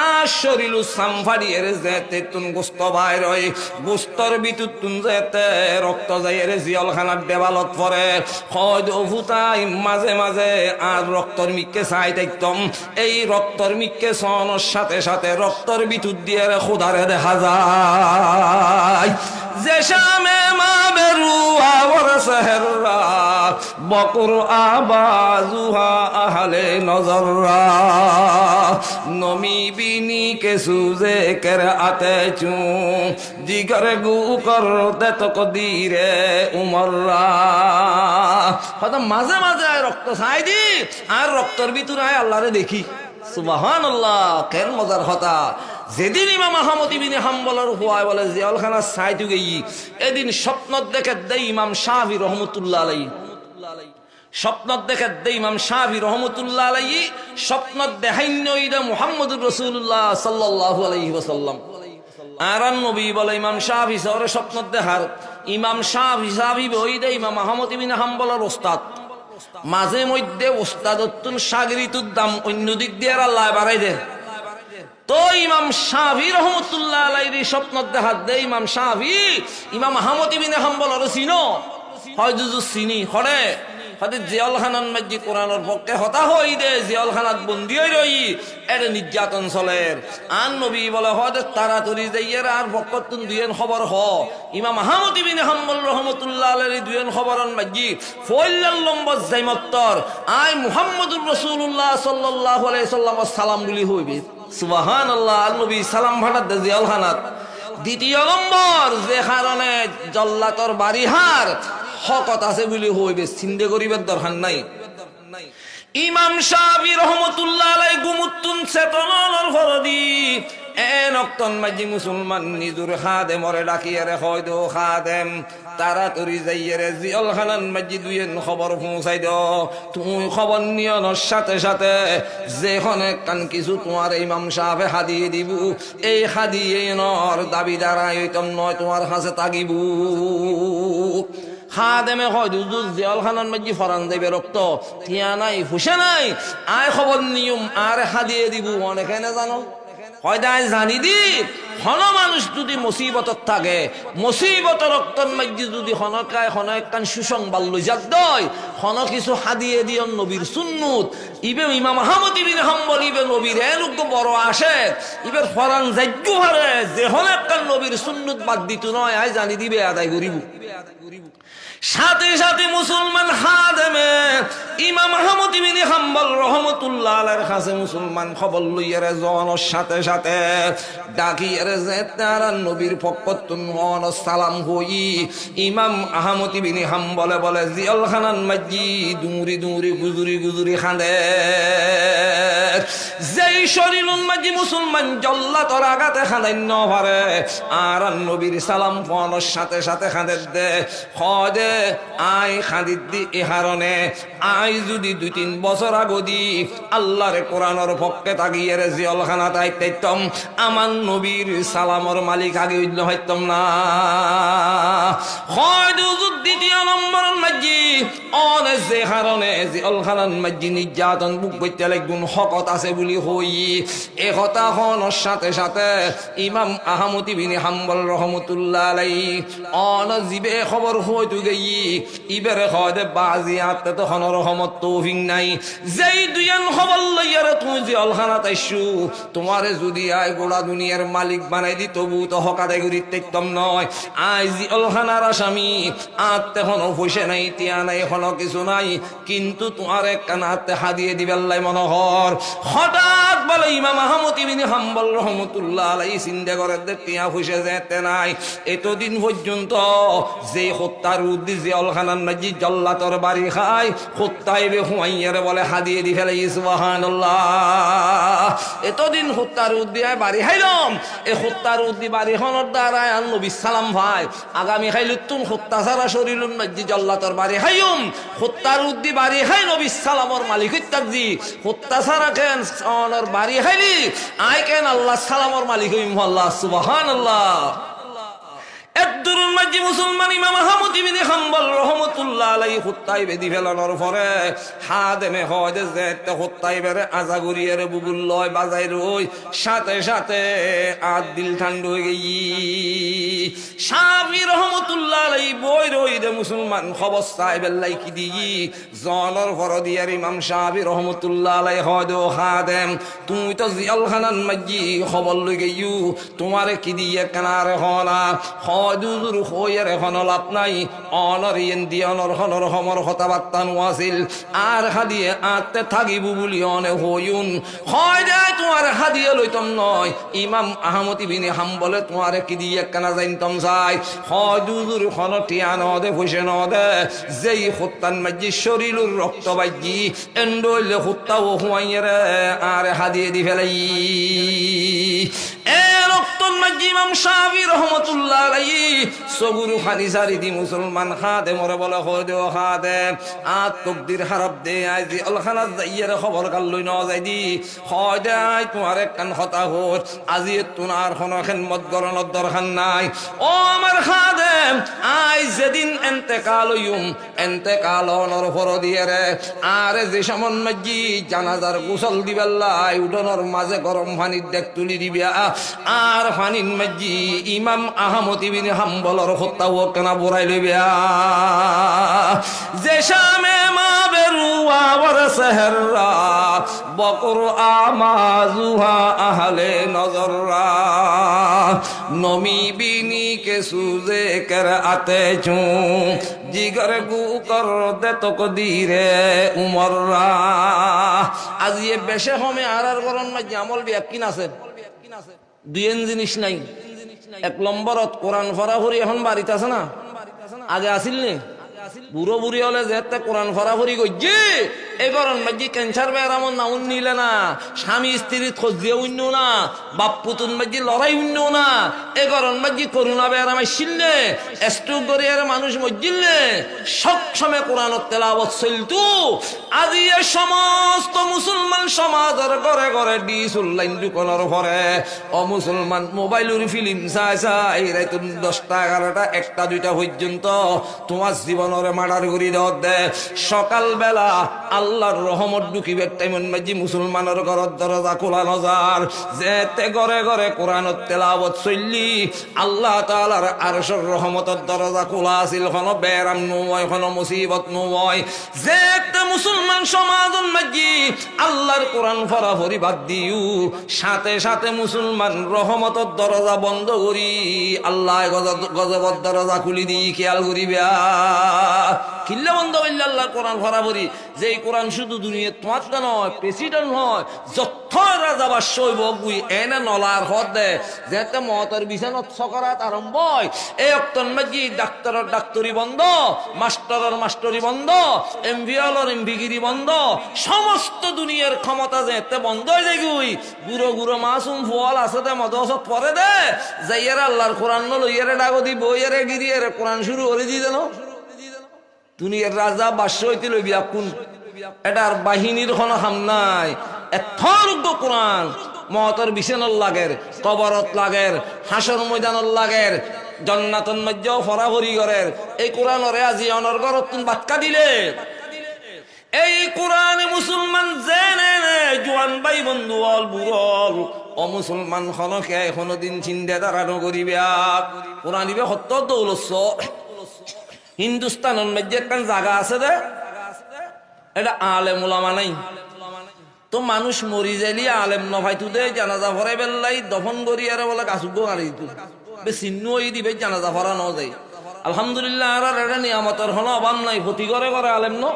আর শরীরু সামফাড়িয়ে যেতে তুন গোস্ত বাইর হয় গোস্তর বিদ্যুৎ তুন যেতে রক্ত যাইয়ে জিয়ল খানার দেওয়ালত পরে হয়তো ফুটাই মাঝে মাঝে আর রক্তর মিককে চাই দেখতম এই রক্তর মিককে সনের সাথে সাথে রক্তর বিদ্যুৎ দিয়ে খুদারে দেখা যায় যে শামে মা বেরু আবর সেহরা বকুর আবাজুহা আহলে নজররা নমি বিনি কে সুজে কের আতে চু জিগর গু করতে তো কদিরে উমররা হয়তো মাঝে মাঝে রক্ত চাই দি আর রক্তর ভিতরে আল্লাহরে দেখি সুবহানাল্লাহ কেন মজার কথা। যেদিন ইমাম আহমদ ইবনে হাম্বলের হুয়ায় বলে জিয়াউল খানা সাইতু গেই এদিন স্বপ্ন দেখে দেই ইমাম শাফি রহমতুল্লাহ আলাইহি স্বপ্ন দেখে দেই ইমাম শাফি রহমতুল্লাহ আলাইহি স্বপ্ন দেখাইন্য ইদা মুহাম্মদুর রাসূলুল্লাহ সাল্লাল্লাহু আলাইহি ওয়াসাল্লাম আর নবী বলে ইমাম শাফি সরে স্বপ্ন দেখার ইমাম শাফি ওই দে ইমাম আহমদ ইবনে হাম্বলের ওস্তাদ মাঝে মধ্যে ওস্তাদতুন সাগরিতুর দাম অন্য দিক দিয়ে আল্লাহ বাড়াই দেয়। তো ইমাম শাফি রহমতুল্লাহ আলাইহি স্বপ্ন দেখা দে ইমাম শাফি ইমাম আহমদ ইবনে হাম্বলের চিনো হয় জুজু চিনি হরে হতে জিয়াউল খানান মাঝি কোরআনের পক্ষে হতা হই দে জিয়াউল খানাত বন্দি হই রই এর নির্যাতন চলের আন নবী বলে হতে তাড়াতাড়ি যাইয়ের আর পক্ষতুন দুয়েন খবর হ ইমাম আহমদ ইবনে হাম্বল রহমতুল্লাহ আলাইহি দুয়েন খবরন মাঝি ফইলাল লম্ব জাইমত্তর আই মুহাম্মদুর রাসূলুল্লাহ সাল্লাল্লাহু আলাইহি সাল্লাম সালাম বলি হইবে সুবহানাল্লাহ। আর নবী সালাম ভাড়া দে জিয়াউল খানাত দ্বিতীয় নম্বর যে কারণে জল্লাতর বাড়িহার হকত আছে বলি হইবে চিন্তা করিবার দরকার নাই। ইমাম শাফি রহমতুল্লাহ আলাইহি গুমুতুন চেতনার ফরদি এন অক্তন মাঝি মুসলমান নিজুর খাদেমরে ডাকিয়ে রে হয়তো খাদেম তাড়াতাড়ি যাইয়ে রে জিয়াউল খানান মাঝি দুয়েন খবর পৌঁছাই দাও তুমি খবর নিয়নোর সাথে সাথে যেখানে কান কিছু তোমার ইমাম সাহেব হাদিয়ে দিব এই হাদিয়ে নর দাবিদার আইতম নয় তোমার কাছে তাগিব খাদেমে হয় দুজুজ জিয়াউল খানান মাঝি ফরান দেবে রক্ত টিয়া নাই ফুসে নাই আয় খবর নিয়ম আর হাদিয়ে দিব অনেকে না জানো হয় দায় জানি দি হন মানুষ যদি মুসিবতত থাকে মুসিবত রক্তর মাঝে যদি হনকায় হন একখান সুসংবাদ লই যাক দয় হন কিছু হাদিয়ে দিও নবীর সুন্নত ইবে ইমাম আহমদ ইবনে হাম্বল ইবে নবীর এলুক বড় আসে ইবে ফরান যাজ্ঞ হারে যে হন একখান নবীর সুন্নত বাদ দিত নয় আয় জানি দিবে আদায় করিব। সাথে সাথে মুসলমান খাদেমে ইমাম আহমদ ইবনে হাম্বল রহমতুল্লাহ আলাইহির কাছে মুসলমান খবর লইয়া রে জনের সাথে সাথে ডাকিয়ে রে যে তার নবীর পক্ষতুন মন সালাম হই ইমাম আহমদ ইবনে হাম্বল বলে জিয়াউল খানান মাঝি দুরি দুরি গুজুরি গুজুরি খাঁদে যেই শরীরুন মাঝি মুসলমান জল্লাতর আগাতে খাঁদাইন্য পারে আর নবীর সালাম ফোনের সাথে সাথে খাঁদে দে হদে আই খাদিদ দি এহারণে আই যদি 2-3 বছর আগদি আল্লাহর কোরআনের পক্ষে তাগিয়ে রে জিয়াউল খানা তাইতাম আমার নবীর সালামর মালিক আগে উইল হইতাম না হয়তো দ্বিতীয় নম্বর মাঝি অনে যে কারণে জিয়াউল খানান মাঝি নির্যাতন বুক করতে লাগুন হকত আছে বুলি হই এ কথা হনর সাথে সাথে ইমাম আহমদ ইবনে হাম্বল রহমতুল্লাহ আলাইহি অন জিবে খবর হইতু গই ইবেরে খদে বাজি আতে তো হনর রহমত তৌফিক নাই যেই দুইয়ান খবর লইয়ারে তুমি যে অলখানা তাইছু তোমারে যদি আই গোড়া দুনিয়ার মালিক বানাই দি তবু তো হকাদাই করি তেকতম নয় আই জি অলখানার আসামি আতে হন পয়সা নাই তিয়া নাই হন কিছু নাই কিন্তু তোমার কানাতে হাদিয়ে দিবেল্লাই মনোহর হঠাৎ বলে ইমাম আহমদ ইবনে হাম্বল রহমতুল্লাহ আলাইহি চিন্তা করে তিয়া পয়সা যেতে নাই এতদিন পর্যন্ত যে হত্যার উদ্দেশ্যে যে অলখানার নাজি জল্লাতর বাড়ি খায় হত্যাইবে হুয়াইয়ারে বলে হাদিয়ে দি ফেলে সুবহানাল্লাহ এতদিন হত্যার উদ্দেশ্যে বাড়ি খাইলাম এই হত্যার উদ্দেশ্যে বাড়ি খানোর দ্বারা আর নবী সালাম ভাই আগামী খাইলুতুন হত্যা ছাড়া শরীরুন নাজি জল্লাতর বাড়ি খাইম হত্যার উদ্দেশ্যে বাড়ি খাই নবী সালামর মালিক হত্যাজি হত্যা ছাড়া কেন অনর বাড়ি খাইলি আই কেন আল্লাহ সালামর মালিক হইম আল্লাহ সুবহানাল্লাহ একদুরুল মাজি মুসলমান ইমাম আহমদ ইবনে হাম্বল রহমাতুল্লাহ আলাইহি হত্যায় বেদি ফেলানোর পরে হাদেমে হদে যেতে হত্যায় বেরে আজাগুরিয়ারে বুবুল লয় বাজাই রই সাথে সাথে আর দিল ঠান্ডা হয়ে গই শাফি রহমাতুল্লাহ আলাইহি বই রই দে মুসলমান খবর সাহেবের লাইকি দি জনর ফর দিয়ার ইমাম শাফি রহমাতুল্লাহ আলাইহি হদে হাদেম তুমি তো জিয়াল খানান মাজি খবর লই গইউ তোমারে কি দিয়ে কানারে হনা দুজুর হইয়ার এখন লাভ নাই অনর ইয়েন দিয়ে অনর হনর হমর হতাবার্তা নোয়াছিল আর হাদিয়ে আতে থাকিব বুলি অনে হইউন হয় যায় তোমার হাদিয়ে লইতম নয় ইমাম আহমদ ইবনে হাম্বলে তোমারে কি দিয়ে কানা জানতম চাই হয় দুজুর খন টিয়া নদে পয়সা নদে যেই হত্যান মাজি শরীরুর রক্ত বাজি এন্ডইলে হত্যা ও হুয়াইয়ারে আর হাদিয়ে দি ফেলাই এ রক্তন মাজি ইমাম শাফি রহমাতুল্লাহ আলাইহি সগুরু খানি সারি দি মুসলমান খাদে মরে বলে হদে ও খাদে আত তকদির হারাব দে আই জি অলখানা যাইয়ারে খবর কাল লই ন যাই দি হদে আই তোমার কান হতা হোর আজি তুনার হন খেদমত গরনত দরখান নাই ও আমার খাদে আই যেদিন ইন্তেকাল হইম ইন্তেকাল অনর ফর দিয়ে রে আর যে সামন মাজি জানাজার গোসল দিবেল্লাই উডনর মাঝে গরম পানির দেখ তুলি দিবিয়া আর পানির মাজি ইমাম আহমদ ইবনে হাম্বলর হত্যা ও কেনা বড়াই লইবিয়া যে শামে মা বেরুয়া বর সেহরা বকর আমাজুহা আহলে নজররা নমি বিনি কে সুজে কর আতে চু জিগর গু কর দে তক দিরে উমররা আজ এ বেশে হমে আর গরন মা জামল বিয়া কিন আছে দুইন জিনিস নাই এক নম্বরত কোরআন ফরাফরি এখন বাড়িতে আছে না আগে আসিল নি বুড়ো বুড়ি হলে যে কোরআন ফরাফরি করছে এই করন মাঝি ক্যান্সার বেড়ামন না উন্নিলে না স্বামী স্ত্রী খোঁজে উন্ন না বাপ পুতুন মাঝি লড়াই উন্ন না এই করন মাঝি করুণা বেড়াম আসিলনে স্ট্রোক গড়িয়ার মানুষ মজিলনে সবসময় কোরআনত তেলাওয়াত চলতো আজি এ সমস্ত মুসলমান সমাজের ঘরে ঘরে ডিসুল লাইন দোকানের ঘরে ও মুসলমান মোবাইলের ফিল্ম চাই চাই রাত 10টা 11টা 1টা 2টা পর্যন্ত তোমার জীবনের মার্ডার করে দেওয়া দে সকাল বেলা আল্লাহর রহমত ঢুকিবার টাইমন মাঝি মুসলমানের ঘরের দরজা খোলা নজার যেতে ঘরে ঘরে কোরআনত তেলাওয়াত চললি আল্লাহ তাআলার আরশের রহমতের দরজা খোলা আছিল কোনো বেরাম নয় কোনো মুসিবত নয় যেতে মুসলমান সমাজন মাঝি আল্লাহর কোরআন ফরাফরি বাদ দিউ সাথে সাথে মুসলমান রহমতের দরজা বন্ধ করি আল্লাহ গজবর দরজা খুলি দি খেয়াল করিবা কিল্লা বন্ধ করলে আল্লাহর কোরআন ফরাফরি যে কোরআন শুধু দুনিয়া তোমার নয় প্রেসিডেন্ট হয় যত রাজা বাস হইব গুই এনে নলার হদ দে যেতে মহতর বিছানত সকরাত আরম্ভ হয় এই অক্তন মাঝি ডাক্তারের ডাক্তারি বন্ধ মাস্টারের মাস্টারি বন্ধ এমবিএলর এমবিগিরি বন্ধ সমস্ত দুনিয়ার ক্ষমতা যেতে বন্ধ হয়ে যায় গুই গুরো গুরো মাসুম ফল আছে দে মদসত পরে দে যাইয়ারে আল্লাহর কোরআন লইয়ারে ডাগো দি বইয়ারে গিরিয়ারে কোরআন শুরু করে দি দেন দুনিয়ার রাজা বাস্য হইতে লইবিয়া কোন এটার বাহিনীর কোনো হাম নাই এথর্গ কোরআন মহতর বিছানর লাগের কবরত লাগের হাসর ময়দানর লাগের জান্নাতুন মধ্যে ফরাফরি করের এই কোরআনরে আজি অনর ঘরত বাতকা দিলে এই কোরআনে মুসলমান জেনে নে জোয়ান ভাই বন্ধু অল বুড়ল ও মুসলমান খনকে এখনো দিন চিন্তা দাঁড়ানো করিবে কোরআন দিবে সত্য দৌলস্য হিন্দুস্তানের মধ্যে একটা জায়গা আছে রে এটা আলেম ওলামা নাই তো মানুষ মরি যাইলি আলেম নভাইতু দে জানাজা ভরাই বেল্লাই দফন করি আর বলে গাছুগ আড়ি দিত চিহ্ন ওই দিবে জানাজা ভরা ন যায় আলহামদুলিল্লাহ আর এটা নিয়ামতের হলো অভাব নাই ক্ষতি করে আলেম ন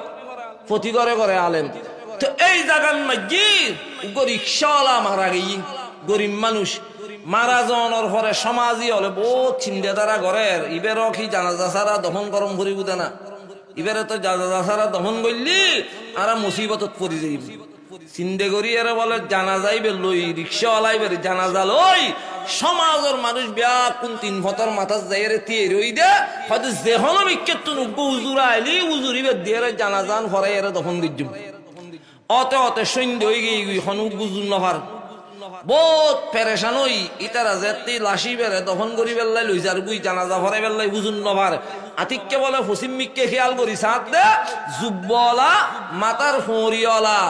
ক্ষতি করে আলেম তো এই জায়গার মধ্যে রিক্সাওয়ালা মারা গেই গরিব মানুষ মারা যাওয়ার পরে সমাজই হলে বহুত চিন্তাধারা ঘরের ইবেরও কি জানাজা ছাড়া দফন গরম করিব না ইবারে তো জানাজা ছাড়া দফন করলি আর মুসিবতত পড়ি যাইব চিন্তা করি আর বলে জানাজাইবে লই রিক্সাওয়ালাই বের জানাজা লই সমাজের মানুষ বিয়া কোন তিন ফতর মাথা যাই রে তে রই দে হয়তো যেহন বিক্ষেত উজুর আইলি উজুরিবে দিয়ে জানাজান ফরাই এর দফন দিজুম অতে অতে সন্ধ্যে হয়ে গিয়ে হনু বুঝুন নভার বহুত পেরেশান হই ইতারা যেতে লাশি বেড়ে দফন করি বেল্লাই লই যার গুই জানাজা ভরাই বেল্লাই বুঝুন নভার আতিককে বলে পশ্চিম মিককে খেয়াল করি সাথ দে জুব্বলা মাতার ফরিওয়ালা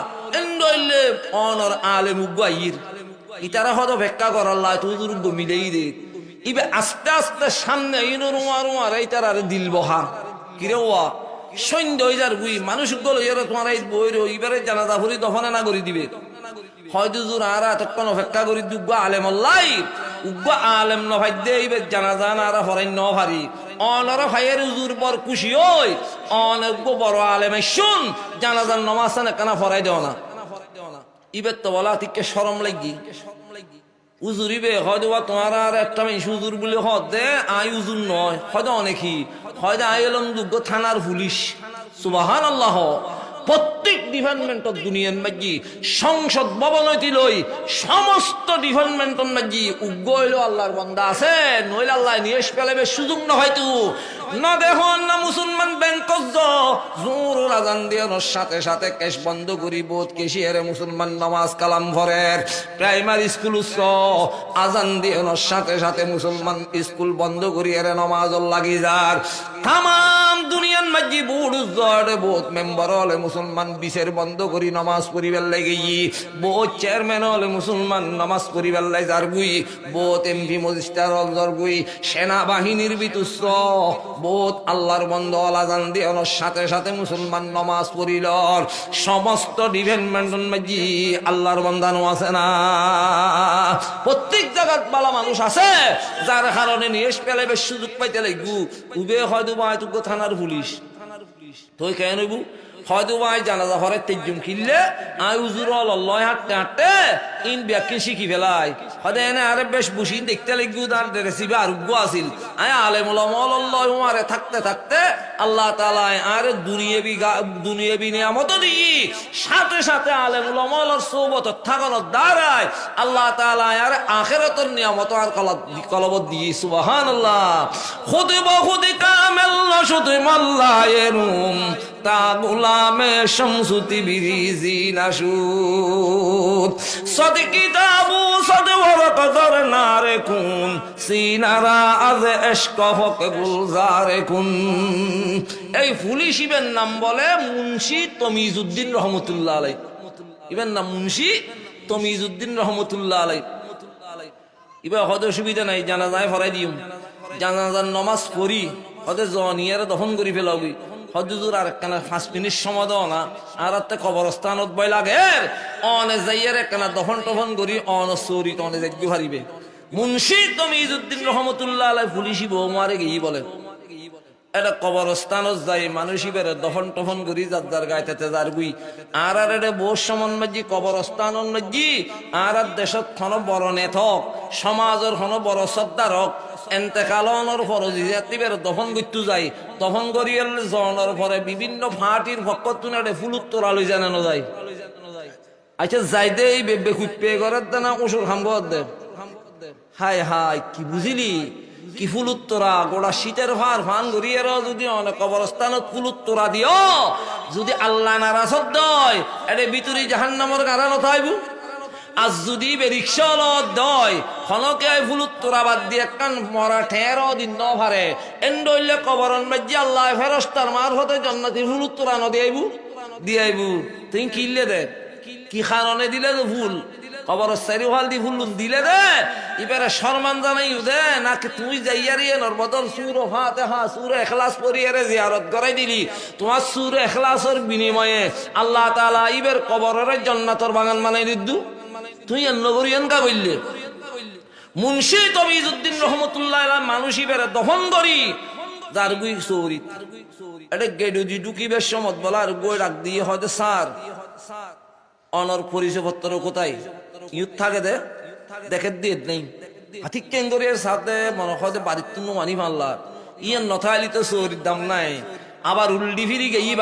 এন্ডইলে অনর আলে মুগাইর ইতারা হয়তো ভেক্কা করাল্লা তুজুর মিলেই দে ইবে আস্তে আস্তে সামনে ইনো রুমার ইতারা দিল বহা কিরে ওয়া সন্ধ্যে হয়ে যার গুই মানুষ গুলো এরা তোমার এই বইরে ইবারে জানাজা ভরি দফনে না করে দিবে হয়তো জোর আর এতক্ষণ অপেক্ষা করি দুগ্গা আলেম আল্লাই উগ্গা আলেম নভাই দে ইবের জানাজা না আর হরাই ন ভারি অনর ভাইয়ের উজুর বর খুশি হই অনেক বড় আলেম শুন জানাজার নমাজ না কেনা ফরাই দেও না ইবের তো বলা তিকে শরম লাগি উজুরিবে হয়তো তোমার আর একটা মানুষ উজুর বলে দে আই উজুর নয় হয়তো অনেকই হয়তো আই এলাম যোগ্য থানার পুলিশ সুবহানাল্লাহ প্রত্যেক ডিপার্টমেন্টত দুনিয়ার মাঝি সংসদ ভবন হইতে লই সমস্ত ডিপার্টমেন্টর মাঝি উগ্র হইল আল্লাহর বান্দা আছে নইলে আল্লাহ নিয়ে পেলাবে সুযোগ না হয়তো না দেখুন না মুসলমান ব্যাংক জোর আজান দিয়ানোর সাথে সাথে কেশ বন্ধ করি বোধ কেশিয়ারে মুসলমান নামাজ কালাম ভরের প্রাইমারি স্কুল আজান দিয়ানোর সাথে সাথে মুসলমান স্কুল বন্ধ করি এরে নামাজ লাগি যার তাম দুনিয়ার মাঝি বুড় জড়ে বোধ মেম্বার হলে মুসলমান বিশের বন্ধ করি নামাজ পড়িবার লাগে বোধ চেয়ারম্যান হলে মুসলমান নামাজ পড়িবার লাই যার গুই বোধ এমপি মজিস্টার হল যার গুই সেনাবাহিনীর বিতুস বোধ আল্লাহর বন্ধ আলাজান দিয়ানোর সাথে সাথে মুসলমান নামাজ পড়িল সমস্ত ডিপার্টমেন্টের মাঝি আল্লাহর বন্ধানো আছে না প্রত্যেক জায়গাত বালা মানুষ আছে যার কারণে নিয়ে পেলে বেশ সুযোগ পাইতে লাগবো উবে হয়তো বা হয়তো থানার পুলিশ তুই কেন নইবু হয়তো ভাই জানাজা হরে তেজুম খিললে আই উজুর লয় হাঁটতে হাঁটতে ইন ব্যাখ্যা শিখি ফেলাই হয়তো এনে আরে বেশ বসি দেখতে লাগবো তার রেসিপি আরোগ্য আসিল আয় আলেমুলামারে থাকতে থাকতে আল্লাহ তাআলা আর দুনিয়াবি নিয়ামত দিই সাথে সাথে আলেমুলামার সোবত থাকানোর দ্বারায় আল্লাহ তাআলা আর আখিরাতের নিয়ামত আর কলবত দিয়ে সুবহানাল্লাহ খুদে বহুদে কামেল শুধু মাল্লায়েরুম তা গুলামে শামসুতি বিরিজি নাশুদ সদ কিতাবু সদ ওয়ারাকার নারে কুন সিনারা আজ ইশক হক গুলজারে কুন এই পুলিশ ইবেন নাম বলে মুন্সি তমিজউদ্দিন রহমাতুল্লাহ আলাইহি ইবেন নাম মুন্সি তমিজউদ্দিন রহমাতুল্লাহ আলাইহি ইবা হয়তো সুবিধা নাই জানাজায় ফরাই দিম জানাজার নামাজ পড়ি হয়তো জনিয়ারে দফন করি ফেলাবি হজুর আর একখানা 5 মিনিট সময় দাও না আর কবরস্থানত বই লাগে অনে যাইয়ের একখানা দফন টফন করি অন চৌরি অনে যাইতে হারিবে মুন্সি তমিজউদ্দিন রহমতুল্লাহ আলাইহি পুলিশি বউ মারে গিয়ে বলে এটা কবরস্থানত যাই মানুষই বেড়ে দফন টফন করি যার গাইতে যার গুই আর এটা বহু সমান মাঝি কবরস্থানের মাঝি আর দেশত খন বড় নেথক সমাজের খন বড় সর্দারক এন্তেকালনের পর জিয়াতিবের দফন করতে যাই দফন করিয়ে জনের পরে বিভিন্ন পার্টির পক্ষ তুলে ফুলুত তোরা লই জানানো যায় আচ্ছা যাইতে এই বেবে খুঁজপে করার দেনা ওষুধ খামগর দে হাই হাই কি বুঝিলি কি ফুলুত তোরা গোড়া শীতের ফান ঘুরিয়ে যদি অনেক কবরস্থানত ফুলুত তোরা দিও যদি আল্লাহ নারাজ হয় এটা ভিতরি জাহান্নামের কারণ থাইবু আজ যদি রিক্সা দয় হনকে ফুলুত তোরা বাদ দিয়ে কান মরা 13 দিন ন ভারে এন্ডইলে কবরন মাঝি আল্লাহ ফেরেশতার মারফতে জান্নাতি ফুলুত তোরা নদি আইবু দিয়াইবু তুই কিনলে দে কি খারণে দিলে তো ভুল কবর চারিওয়াল দি ফুল দিলে দে এবারে সম্মান জানাই দে নাকি তুই যাইয়ারি এনর বদল সুর ফাতিহা সুর ইখলাস পড়িয়ারে জিয়ারত করাই দিলি তোমার সুর ইখলাসের বিনিময়ে আল্লাহ তাআলা ইবের কবরের জান্নাতের বাগান বানাই দিদু তুই এন্ন করিয়ান কা বললে মুন্সি তবিজউদ্দিন রহমতুল্লাহ আলাইহি মানুষ ইবেরে দহন করি যার গুই সৌরি এটা গেডু দি ঢুকিবার সমত বলা আর গই রাখ দিয়ে হয়তো স্যার অনর পরিচয়পত্র কোথায় ইউথ থাকে দে দেখে দিয়ে নেই আতিক কেঙ্গরের সাথে মনে হয় বাড়ির তুন মানি মাল্লা ইয়ান নথাইলি তো সৌরির দাম নাই আবার উল্টি ফিরি গে ই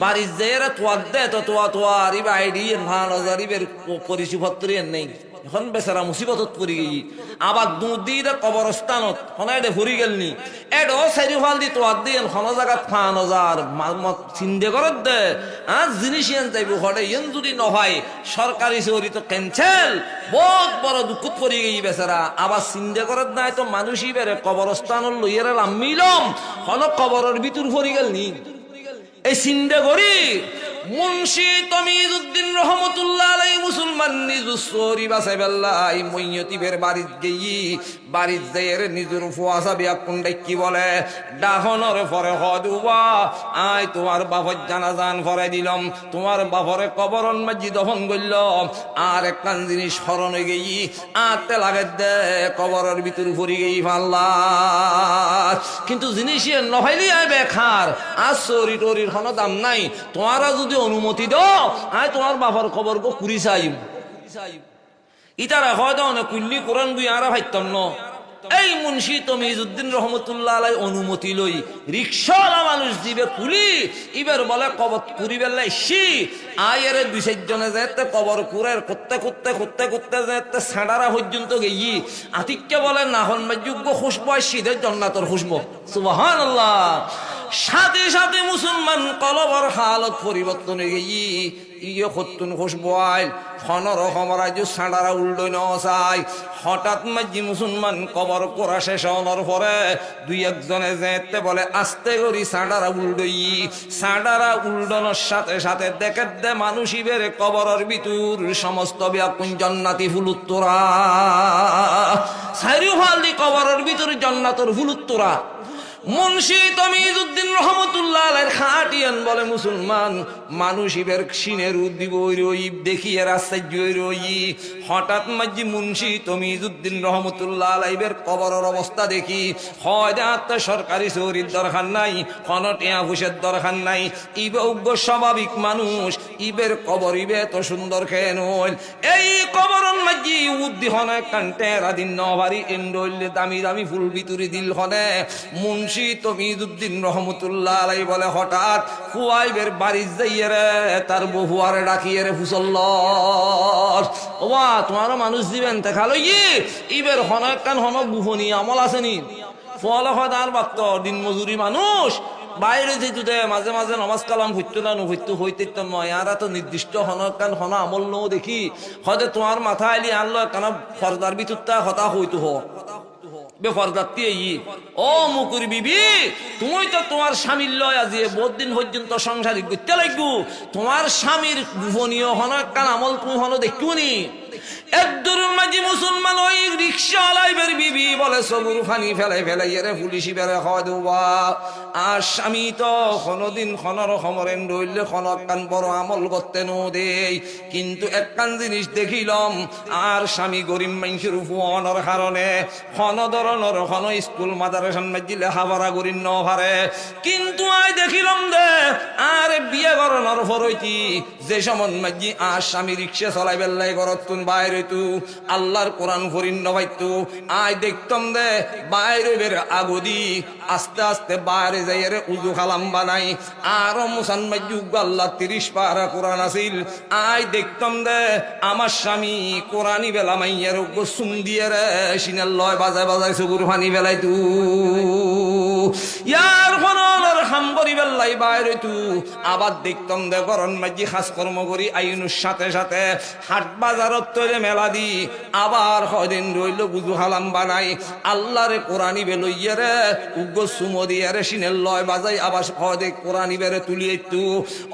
বাড়ির যে তোয়ার দে তো তোয়ার ইবা আইডি ভান হাজার ইবের পরিচয়পত্র নেই এখন বেচারা মুসিবতত পড়ি গেই আবার দুদির কবরস্থানত হনাইডে ফুরি গেলনি এডো চারিফাল দি তোয়ার দিন হন জায়গাত 5000 চিন্তা করত দে জিনিস ইয়ান যাইব হরে ইয়ান যদি নহয় সরকারি চৌরি তো ক্যান্সেল বহুত বড় দুঃখত পড়ি গেই বেচারা আবার চিন্তা করত নাই তো মানুষই বেড়ে কবরস্থানত লইয়ারে লামিলম হন কবরের ভিতর ফুরি গেলনি এই চিন্তা করি মুন্সি তমিজউদ্দিন রহমতুল্লাহ আলাইহি মুসলমান নিজুসরি বাসাইবাল্লাহ মইয়তিবের বাড়িত গেই বাড়িত যাইয়ের নিজুর ফুয়াসা বিয়া কুন্ডাই কি বলে ডাহনর পরে হদুবা আই তোমার বাপর জানাজান ফরাই দিলাম তোমার বাপরে কবরন মাঝি দহন করল আর একখান জিনিস স্মরণ হয়ে গেই আতে লাগে দে কবরের ভিতর ফুরি গেই ফাল্লা কিন্তু জিনিস নহইলি আই বেখার আর চরি টরির কোনো দাম নাই তোমারা যদি অনুমতি দাও আয় তোমার বাবার খবর গো কুড়ি চাইম ইতারা হয়তো অনেক কুল্লি কোরআন দুই আর ভাইতাম ন এই মুন্সি তমিজউদ্দিন রহমতুল্লাহ আলাই অনুমতি লই রিক্সাওয়ালা মানুষ দিবে কুলি ইবার বলে কবর কুড়ি বেলা ইসি আয়ের 2-4 জনে যেতে কবর কুরের করতে করতে করতে করতে যেতে সাড়ারা পর্যন্ত গেই আতিককে বলে না হন যোগ্য খুশবো শীতের জান্নাতের খুশবো সুবহানাল্লাহ সাথে সাথে মুসলমান কলবর হালত পরিবর্তন হয়ে গেই ইয়ে খতুন খুশবো আইল খনর খমরাজ সাঁড়ারা উল্টো নয় হঠাৎ মাঝি মুসলমান কবর করা শেষ হওয়ার পরে 2-1 জনে যেতে বলে আস্তে করি সাঁড়ারা উল্ডই সাঁড়ারা উল্ডানোর সাথে সাথে দেখে দে মানুষই বেড়ে কবরের ভিতর সমস্ত ব্যাকুন জান্নাতি ফুলুত্তরা সাইরুফালি কবরের ভিতর জান্নাতের ফুলুত্তরা মুন্সি তমিজউদ্দিন রহমতুল্লাহ আলাইহির খাটিয়ান বলে মুসলমান মানুষ ইবের সিনের উদ্দিব রই দেখিয়ে রাস্তায় রই হঠাৎ মাঝি মুন্সি তমিজউদ্দিন রহমতুল্লাহ আলাইহির কবরের অবস্থা দেখি হয় যাতে সরকারি চৌরির দরকার নাই কোনো টিয়া ঘুষের দরকার নাই ইবে উগ্র স্বাভাবিক মানুষ ইবের কবর ইবে এত সুন্দর খেয়ে নইল এই কবরন মাঝি উদ্দি হনে কান্টেরা দিন নভারি এন্ডইলে দামি দামি ফুল ভিতরি দিল হনে মুন্সি তমিজউদ্দিন রহমতুল্লাহ আলাইহি বলে হঠাৎ ফুয়াইবের বাড়ি যাইয়ে রে তার বহুয়ারে ডাকিয়ে রে ফুসল্ল ওবা তোমারও মানুষ দিবেন দেখালো ইবের হনে কান হন বুহনি আমল আসেনি ফলে হয় তার বাক্ত দিন মজুরি মানুষ বাইরে যেহেতু দে মাঝে মাঝে নমাজ কালাম হইতো না হইতো হইতে তো নয় আর তো নির্দিষ্ট হনকান হন আমল নও দেখি হয়তো তোমার মাথা আইলি আনলো কেন ফরদার ভিতরটা হতা হইতো হ বেফরদাতি ও মুকুর বিবি তুমি তো তোমার স্বামীর লয় আজি বহুত দিন পর্যন্ত সংসারিক করতে লাগবো তোমার স্বামীর গোপনীয় হনকান আমল তুমি হন দেখুনি একদুরুর মাঝি মুসলমান ওই রিক্সা আলাইবের বিবি বলে সবুর ফানি ফেলাই ফেলাই এরে পুলিশি বেড়ে হয় দেবা আর স্বামী তো কোনোদিন খনর খমরেন রইলে খনকান বড় আমল করতে নো দেই কিন্তু একখান জিনিস দেখিলাম আর স্বামী গরিব মানুষের উপর কারণে খন ধরনের খন স্কুল মাদ্রাসান মাঝি লেখাপড়া করি ন পারে কিন্তু আই দেখিলাম দে আর বিয়ে করানোর ফরইতি যে সমন মাঝি আর স্বামী রিক্সা চলাই বেল্লাই ঘরত তুন বাইরে তু আল্লাহর কোরআন ফরিন নবাইতু আই দেখতাম দে বাইরে বের আগদি আস্তে আস্তে বাইরে যাইরে উজু খালাম বানাই আর মুসলমান যুগ আল্লাহ 30 পারা কোরআন আছিল আই দেখতাম দে আমার স্বামী কোরআনি বেলা মাইয়ের গোসুম দিয়ে রে সিনাল লয় বাজায় বাজায় সুগুর ফানি বেলাই তু ইয়ার ফনর হামবরি বেলাই বাইরে তু আবার দেখতাম দে গরন মাঝি খাস কর্ম করি আইনুর সাথে সাথে হাট বাজারত তৈরি মেলা দি আবার কদিন রইল বুঝু হালাম বানাই আল্লাহরে কোরআনি বে লইয়া রে উগ্র সুমো দিয়ে রে সিনের লয় বাজাই আবার হদে কোরআনি বেরে তুলিয়ে তু।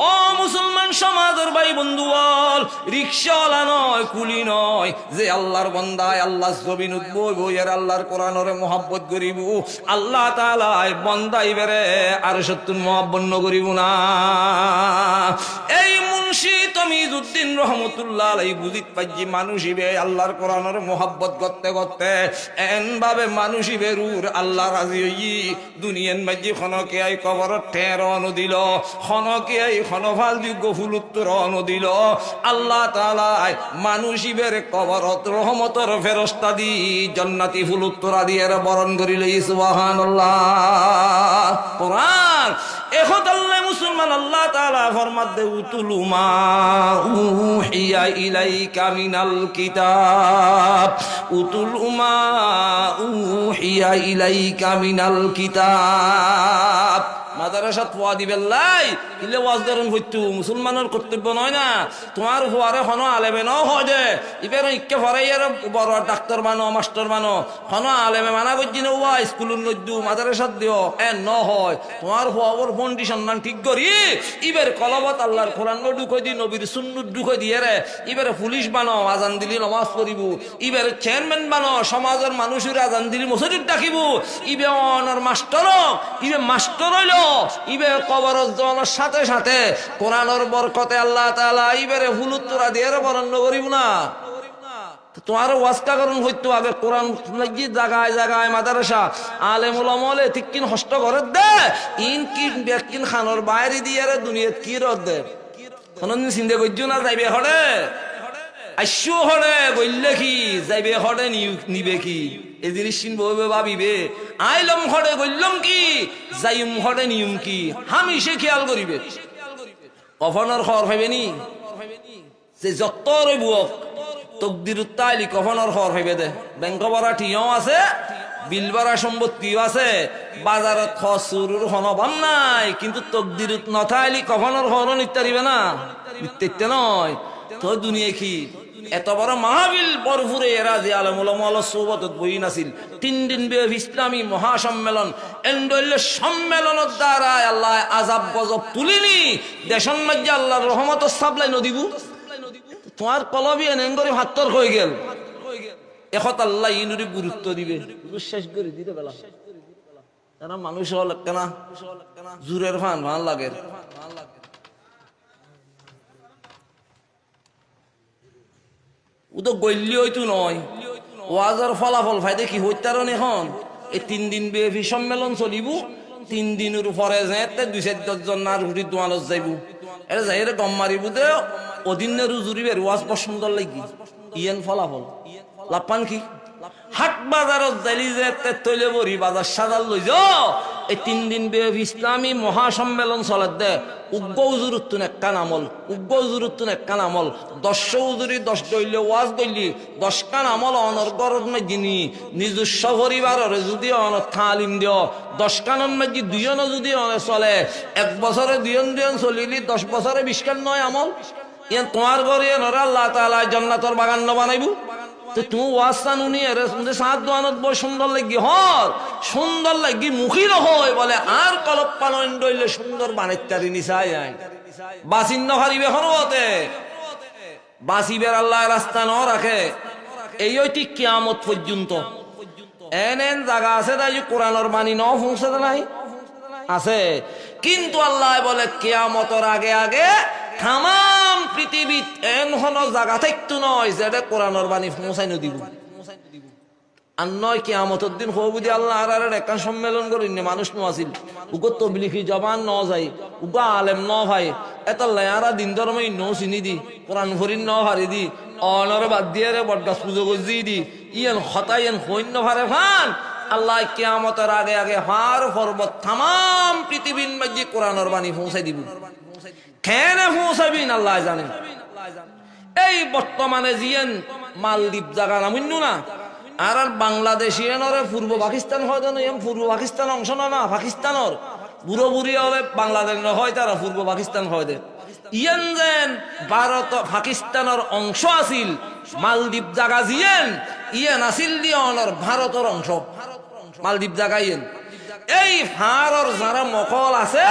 ও মুসলমান সমাজের ভাই বন্ধু বল, রিক্সাওয়ালা নয়, কুলি নয়, যে আল্লাহর বন্দায় আল্লাহ জমিন উঠবো বইয়ের আল্লাহর কোরআনরে মহাব্বত করিব, আল্লাহ তাআলা বন্দাই বেরে আর সত্যুন মহাব্বত করিব না। এই মুন্সি তমিজউদ্দিন রহমতুল্লাহ আলাইহি বুঝিত পাইজি মানুষিবে আল্লাহর কোরআনের মহাব্বত করতে করতে এন ভাবে মানুষিবে রুর আল্লাহ রাজি হই দুনিয়ান মাঝি খনকে আই কবর টের দিল, খনকে আই খনফাল যোগ্য ফুলুত্তর দিল। আল্লাহ তাআলা মানুষিবের কবরত রহমতের ফেরেশতা দি জান্নাতি ফুলুত্তরা দিয়ে বরণ করিলে সুবহানাল্লাহ। কোরআন এখন আল্লাহ মুসলমান আল্লাহ তাআলা ফরমাত দে উতুলু মা উহিয়া ইলাইকা মিনাল কিতাব, উতুলু মা উহিয়া ইলাইকা মিনাল কিতাব। মাদ্রাসাত ওয়া দিবেল্লাই ইলে ওয়াজ দেরন হইতু মুসলমানের কর্তব্য নয় না। তোমার হুয়ারে হন আলেমে ন হয় দে ইবের ইক্কে ফরাইয়ার বড় ডাক্তার বানো মাস্টার বানো হন আলেমে মানা করছি না ওয়া স্কুলের নদ্দু মাদ্রাসাত দিও এ ন হয়। তোমার হুয়ার ফাউন্ডেশন মান ঠিক করি ইবের কলবত আল্লাহর কোরআন ঢুকাই দি নবীর সুন্নাত ঢুকাই দিয়ে রে ইবের পুলিশ বানো আজান দিলি নামাজ পড়িব, ইবের চেয়ারম্যান বানো সমাজের মানুষের আজান দিলি মসজিদ ডাকিব, ইবে অনার মাস্টার ইবে মাস্টার হইল ইবে কবর জনের সাথে সাথে কোরআনের বরকতে আল্লাহ তাআলা ইবেরে হুলুত্তরা দিয়ে বরণ করিব না। তোমার ওয়াজকা করুন হইতো আগে কোরআন লাগি জায়গায় জায়গায় মাদ্রাসা আলেম উলামা হলে ঠিক কিন হস্ত করে দে ইন কি বেকিন খানোর বাইরে দিয়ে রে দুনিয়াত কি রদ দে কোনদিন চিন্তা করছো না যাইবে হড়ে আইসো হড়ে বললে কি যাইবে হড়ে নিবে কি এই জিনিস চিনবো ভাবিবে আইলম হড়ে বললাম কি যাইম হড়ে নিয়ম কি হামিশে খেয়াল করিবে। কফনের খবর পাইবে নি যে যত রইবুক তকদির তাইলি কফনের খবর পাইবে দে ব্যাংক ভরা ঠিও আছে বিল ভরা সম্পত্তিও আছে বাজারত খসুরুর হনবাম নাই কিন্তু তকদির নথাইলি কফনের খবর নিতে পারিবে না নিতে নয় তো দুনিয়া কি এত বড় মাহবিল বরফুরে এরা যে আলেম উলামা সোহবতত বই নাছিল 3 দিন ব্যাপী ইসলামী মহাসম্মেলন এন্ডলে সম্মেলনের দ্বারা আল্লাহ আযাব গজব তুলিনি দেশন মধ্যে আল্লাহর রহমতের সাপ্লাই নদিবু তোমার কলবি এনেঙ্গরি হাত্তর হয়ে গেল এখন আল্লাহ ইনুরি গুরুত্ব দিবে বিশ্বাস করে দিতে বেলা তারা মানুষ হল কেনা জুরের ফান ভাল লাগে ও তো গল্লি হইতো নয় ওয়াজের ফলাফল ফাইদে কি হইতারন এখন এই 3 দিন ব্যাপী সম্মেলন চলিব 3 দিনের পরে যেতে 2-4 জন আর হুড়ি দোয়ানত যাইব এটা যাই রে গম মারিব দে অদিনের জুরিবের ওয়াজ সুন্দর লাগি ইয়েন ফলাফল লাপান কি হাট বাজারত যাইলি যেতে তৈলে বরি বাজার সাজাল লই যাও এই 3 দিন ব্যাপী ইসলামী মহাসম্মেলন চলে দে উগ্র উজুরুত্তুন একটা নামল উগ্র উজুরুত্তুন একটা নামল 10 উজুরি 10 দইলে ওয়াজ দইলি 10 কান আমল অনর গরত মাঝিনি নিজস্ব পরিবারের যদি অনর তালিম দিও 10 কানন মাঝি দুইজন যদি অনে চলে 1 বছরে দুইজন চলিলি 10 বছরে 20 কান নয় আমল ইয়ান তোমার ঘরে নর আল্লাহ তাআলা জান্নাতের বাগান বানাইবো তো তুমি ওয়াজ শুনি এর সাত দোয়ানত বড় সুন্দর লাগি হল সুন্দর লাগি মুখির হয় বলে আর কলপ পালন দইলে সুন্দর বানাইতারি নিসাই আই বাসিন্ন হারিবে হরতে বাসিবের আল্লাহ রাস্তা ন রাখে এই হইতি কিয়ামত পর্যন্ত এন জায়গা আছে তাই কোরআনের বাণী ন পৌঁছে নাই আছে কিন্তু আল্লাহ বলে কিয়ামতের আগে আগে তাম পৃথিবীত এন হন জায়গা থাকতো নয় যেটা কোরআনের বাণী পৌঁছাই নদিব আর নয় কিয়ামতের দিন হবুদি আল্লাহ আর একটা সম্মেলন করি মানুষ ন আসিল উগো তবলিগি জবান ন যাই উগো আলেম ন ভাই এত লেয়ারা দিন ধর্মই ন চিনি দি কোরআন ভরিন ন হারি দি অনরে বাদ দিয়ে রে বটগাছ পুজো গজি দি ইয়ান হতাই ইয়ান সৈন্য ভারে ভান আল্লাহ কিয়ামতের আগে আগে হার পর্বত তাম পৃথিবীর মধ্যে কোরআনের বাণী পৌঁছাই দিব কেন পৌঁছাবিন আল্লাহ জানেন। এই বর্তমানে জিয়েন মালদ্বীপ জায়গা নামিন না আর বাংলাদেশিয়ানরে পূর্ব পাকিস্তান হয় পূর্ব পাকিস্তান অংশ না পাকিস্তানের বুড়ো বুড়ি হলে বাংলাদেশ হয় তারা পূর্ব পাকিস্তান হয় দে ইয়ান যেন ভারত পাকিস্তানের অংশ আছিল মালদ্বীপ জায়গা জিয়েন ইয়ে নাসিল দিয়ে অনর ভারতের অংশ মালদ্বীপ জাগাইয়েন এই ভারর যারা মকল আছে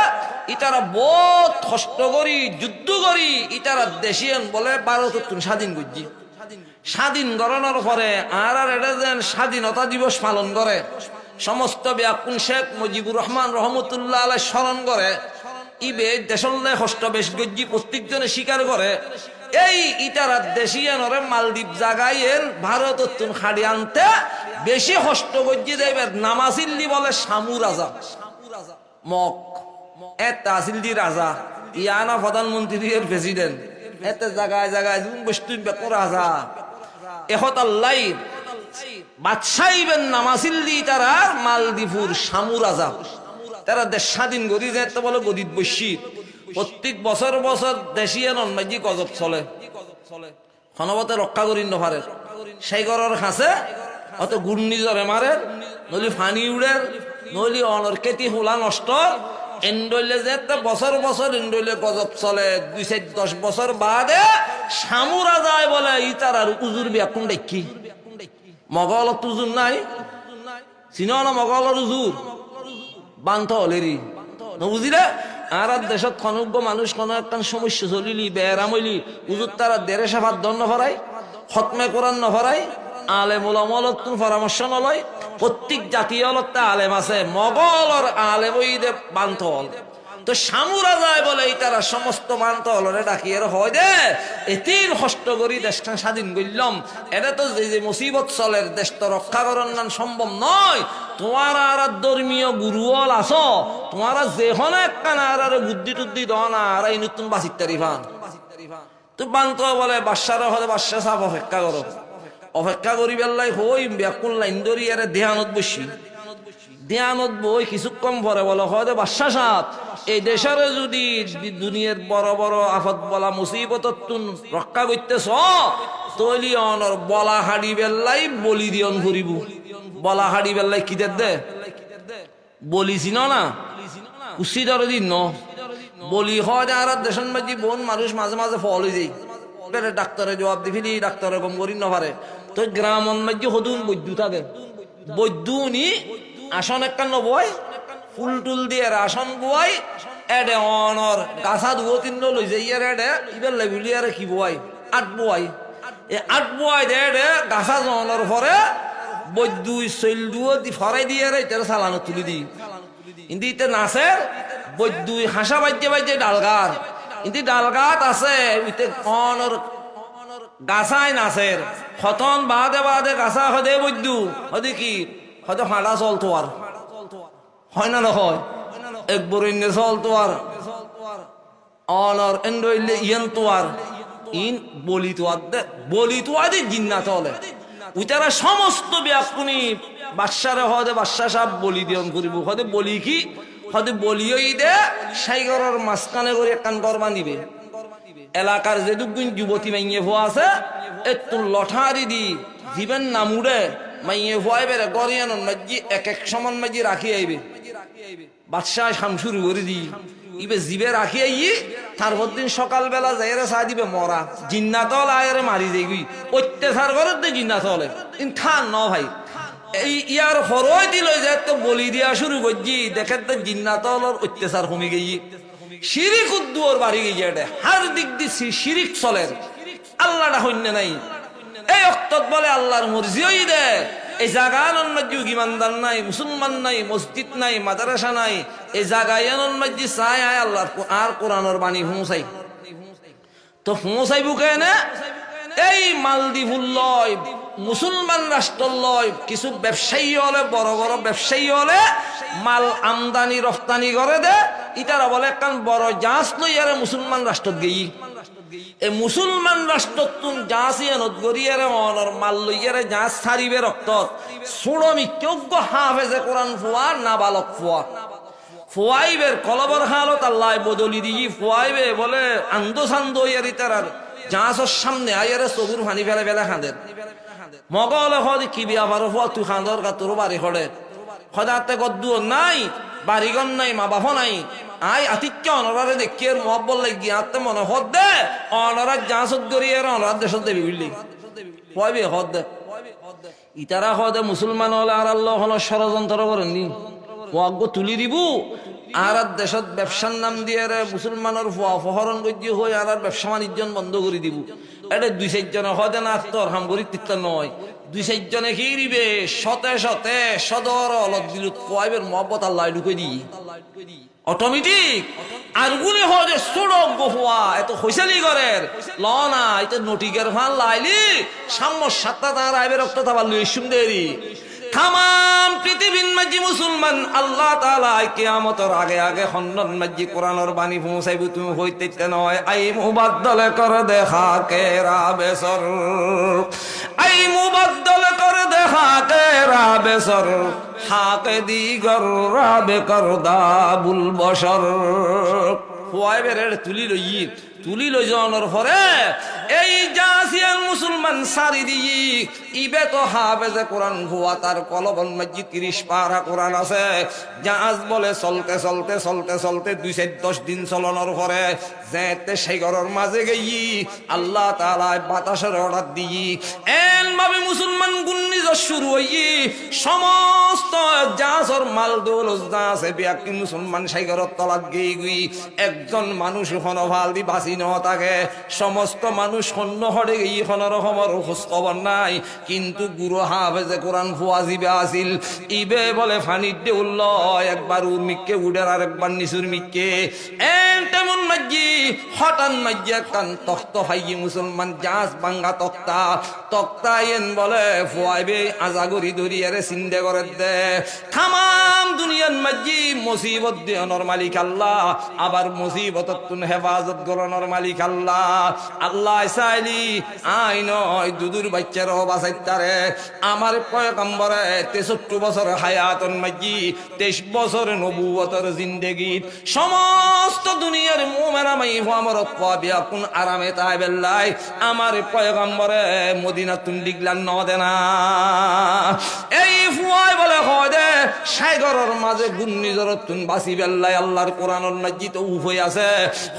ইতারা বহুত কষ্ট করি যুদ্ধ করি ইতারা দেশিয়ান বলে ভারত তুমি স্বাধীন করছি স্বাধীন করানোর পরে আর এটা যেন স্বাধীনতা দিবস পালন করে সমস্ত ব্যাকুন শেখ মুজিবুর রহমান রহমতুল্লাহ আলাই স্মরণ করে ইবে দেশলে হস্ত বেশ গজ্জি প্রত্যেকজনে স্বীকার করে এই ইতারা দেশিয়ানরে মালদ্বীপ জাগাইয়ের ভারত তুন খাড়ি আনতে বেশি হস্ত গজ্জি দেবে নামাজিল্লি বলে শামু রাজা মক এত আসিলদি রাজা ইয়ানা প্রধানমন্ত্রী এর প্রেসিডেন্ট এতে জায়গায় জায়গায় বস্তু বেকর রাজা এহত আল্লাহ বাদশাহিবেন নামাজিল্লি তারা মালদ্বীপুর শামু রাজা তারা দেশ স্বাধীন করি যেতে বলে গদিত বসি প্রত্যেক বছর বছর দেশিয়ান অন্যায্য গজব চলে ক্ষণবতে রক্ষা করি নভারে সেই ঘরের খাসে অত ঘূর্ণিঝড়ে মারে নলি ফানি উড়ে নলি অনর কেতি হোলা নষ্ট এন্ডলে যে বছর বছর এন্ডলে গজব চলে 2-10 বছর বাদে শামুরা যায় বলে ইতার আর উজুর ব্যাকুন দেখি মগল তুজুর নাই চিনো না মগলের উজুর বান্ত হলেরি বুঝিলে আর দেশত খনজ্ঞ মানুষ কোন একটা সমস্যা চলিলি বেড়াম হইলি উজুর তারা দেড়ে সাফাত দণ্ড ফরাই খতমে কোরআন নফরাই আলেম ওলামলত পরামর্শ নলয় প্রত্যেক জাতীয় আলেম আছে মগলর আলেম ওইদে বান্ত হল তো শামুরা যায় বলে তারা সমস্ত বান্ত হলরে ডাকিয়ে হয় দে এতির কষ্ট করি দেশখান স্বাধীন করলাম এটা তো যে মুসিবত চলের দেশ তো রক্ষা করার নাম সম্ভব নয় তোমার আর ধর্মীয় গুরুল আছো তোমার যেখানে একখান আর বুদ্ধি টুদ্ধি দন আর এই নতুন বাসির তারিফান তো বান্ত বলে বাদশার হলে বাদশা সাপ অপেক্ষা করি বেল্লাই হই ব্যাকুল লাইন ধরি আরে ধ্যানত বসি ধ্যানত বই কিছুক্ষণ পরে বলে হয় বাদশা সাপ এই দেশের যদি দুনিয়ার বড় বড় আফত বলা মুসিবত রক্ষা করতেছ তৈলি অনর বলা হাড়ি বেল্লাই বলি দিয়ন করিব বলা হাড়ি বেল্লাই কি দে বলিছি না উচিত দিন বলি হয় আর দেশের মাঝে বোন মানুষ মাঝে মাঝে ফল হয়ে যায় ডাক্তারে জবাব দি ফিলি ডাক্তারে গম করি নপারে তো গ্রাম মাঝে হদুন বৈদ্যু থাকে বৈদ্যু নি আসন একটা নবয় ফুল টুল দিয়ে আসন বয় এডে অনর গাছা দুও তিন লই যাই এডে ইবেল লাইবলি আর কি বয় 8 বয় এ 8 বয় দে এডে গাছা জনের পরে বৈদ্যু শৈল দুও দি ফরাই দিয়ে রে এটার চালানো তুলি দি কিন্তু ইতে নাচের বৈদ্যু হাসা বাজ্যে বাজ্যে ডালগার কিন্তু ডালগাত আছে উইতে অনর গাছাই নাচের খতন বাদে বাদে গাছা হদে বৈদ্যু হদে কি হয়তো হাঁটা চলতো আর হয় না নহয় একবার ইন্নে চলতো আর অনর এন্ডইলে ইয়েন তো আর ইন বলি তো আদি জিন্না চলে উইতারা সমস্ত ব্যাকুনি বাদশারে হদে বাদশা সাহেব বলি দিয়ন করিব হদে বলি কি হদে বলিওই দে সাইগরের মাঝখানে করে একখান ঘর বাঁধিবে এলাকার যে দুগুণ যুবতী মাইয়ে ভুয়া আছে একটু লঠারি দি জীবেন নামুড়ে মাইয়ে ভুয়াই বেড়ে গরিয়ানোর মাঝি এক সমান মাঝি রাখি আইবে বাদশাহ শামসুর করে দি ইবে জিবে রাখি আই তারপর দিন সকালবেলা যাইরে চা দিবে মরা জিন্নাতল আয়ের মারি যাইবি অত্যাচার করে দে জিন্নাতলে ঠান ন ভাই এই ইয়ার হরই দিল যে তো বলি দিয়া শুরু করছি দেখে তো জিন্নাতলর অত্যাচার কমে গেই শিরিক উদ্দুয়ার বাড়ি গিয়ে এটা হার দিক দিচ্ছি শিরিক চলের আল্লাহটা হইন্য নাই এই অক্তত বলে আল্লাহর মর্জি হই দে এই জায়গার মধ্যে ইমানদার নাই মুসলমান নাই মসজিদ নাই মাদ্রাসা নাই এই জায়গায় মধ্যে চাই আয় আল্লাহর আর কোরআনের বাণী পৌঁছাই তো পৌঁছাইব কেন এই মালদ্বীপুর লয় মুসলমান রাষ্ট্র লয় কিছু ব্যবসায়ী হলে বড় বড় ব্যবসায়ী হলে মাল আমদানি রফতানি করে দে ইতারা বলে একখান বড় জাহাজ লইয়ারে মুসলমান রাষ্ট্র গেই এই মুসলমান রাষ্ট্র তুন জাহাজ ইয়ানত গড়িয়ারে অনর মাল লইয়ারে জাহাজ ছাড়িবে রক্ত সুড়মি যোগ্য হাফেজে কোরআন ফুয়া না বালক ফুয়া ফুয়াইবের কলবর হালত আল্লাহ বদলি দিয়ে ফুয়াইবে বলে আন্দো সান্দো ইয়ারি তারার জাহাজের সামনে আইয়ারে চকুর ফানি ফেলে ফেলে খাঁদের মগলে হদি কি বিয়া বারো ফুয়া তুই খাঁদর কা তোর বাড়ি খড়ে সদাতে গদ্দু নাই বাড়িগর নাই মা বাপ নাই আই আতিক্য অনরারে দেখি আর মহব্বল লাগি আতে মনে হদ দে অনরার জাহাজত গড়ি আর অনরার দেশত দেবি বুঝলি হইবে হদ দে ইতারা হদে মুসলমান হলে আর আল্লাহ হলো ষড়যন্ত্র করেননি অজ্ঞ তুলি দিব আর দেশত ব্যবসার নাম দিয়ে মুসলমানের ফহরণ গজ্জি হয়ে আর ব্যবসা বাণিজ্য বন্ধ করে দিব। এটা 2-4 জনে হদে না তোর হামগরিক তীর্থ নয়, 2-4 জনে কি দিবে শতে শতে সদর অলদ বিলুত পোয়াইবের মহব্বত আল্লাহ ঢুকে দি অটোমেটিক। আর গুলি হদে সড়ক গফুয়া এত হইসালি করের ল না এটা নটিকের ফান লাইলি সাম্য সাতটা তার আইবে রক্ত তাবার লুই সুন্দরী তাম পৃথিবীর মাঝি মুসলমান আল্লাহ তাআলা কিয়ামতের আগে আগে খন্ডন মাঝি কোরআনের বাণী পৌঁছাইব তুমি হইতে নয়। আই মুবাদ্দাল কর দেখা কে রাবেসর, আই মুবাদ্দাল কর দেখা কে রাবেসর, হাকে দিগর রাবে কর দাবুল বশর। হোয়াইবের তুলি লই যাওয়ার পরে এই জাসিয়ান মুসলমান সারি দিই ইবে তো হাফেজে কোরআন হুয়া তার কলবন মাঝি 30 পারা কোরআন আছে। জাহাজ বলে চলতে চলতে চলতে চলতে 2-10 দিন চলনের পরে যেতে সেই ঘরের মাঝে গেই আল্লাহ তাআলা বাতাসের অর্ডার দিই এন ভাবে মুসলমান গুন্নিজর শুরু হই সমস্ত জাহাজের মাল দৌলত যা আছে ব্যক্তি মুসলমান সেই ঘরের তলাত গেই গুই একজন মানুষ হন ভাল দি বাঁচি ন থাকে সমস্ত মানুষ সন্ন হরে গিয়ে হনর খবর খোঁজ খবর নাই। কিন্তু গুরু হাফেজে কোরআন ফুয়াজিবে আসিল ইবে বলে ফানির দে উল্ল একবার উর্মিককে উডের আর একবার নিচুর মিককে এন তেমন মাঝি হঠাৎ মাঝি কান তখ্ত হাইয়ে মুসলমান জাহাজ বাঙ্গা তক্তা এন বলে ফুয়াইবে আজাগরি দরিয়ারে চিন্তা করে দে তামাম দুনিয়ার মাঝি মুসিবত দেওয়ানোর মালিক আল্লাহ, আবার মুসিবত তুন হেফাজত গরনের মালিক আল্লাহ। আল্লাহ চাইলি আই নয় দুদুর বাচ্চার বাঁচাইতারে আমার পয়গম্বরে 63 বছর হায়াতন মাঝি 23 বছর নবুয়তর জিন্দেগীত সমস্ত দুনিয়ার মুমেনা মাই আমার পাবিয়া কোন আরামে তাই বেল্লাই আমার পয়গম্বরে মদিনা তুন ডিগলান ন দেনা। এই ফুয়াই বলে হয় দে সাগরের মাঝে ঘূর্ণিঝড় তুন বাসি বেল্লাই আল্লাহর কোরআনের মাঝি তো উফই আছে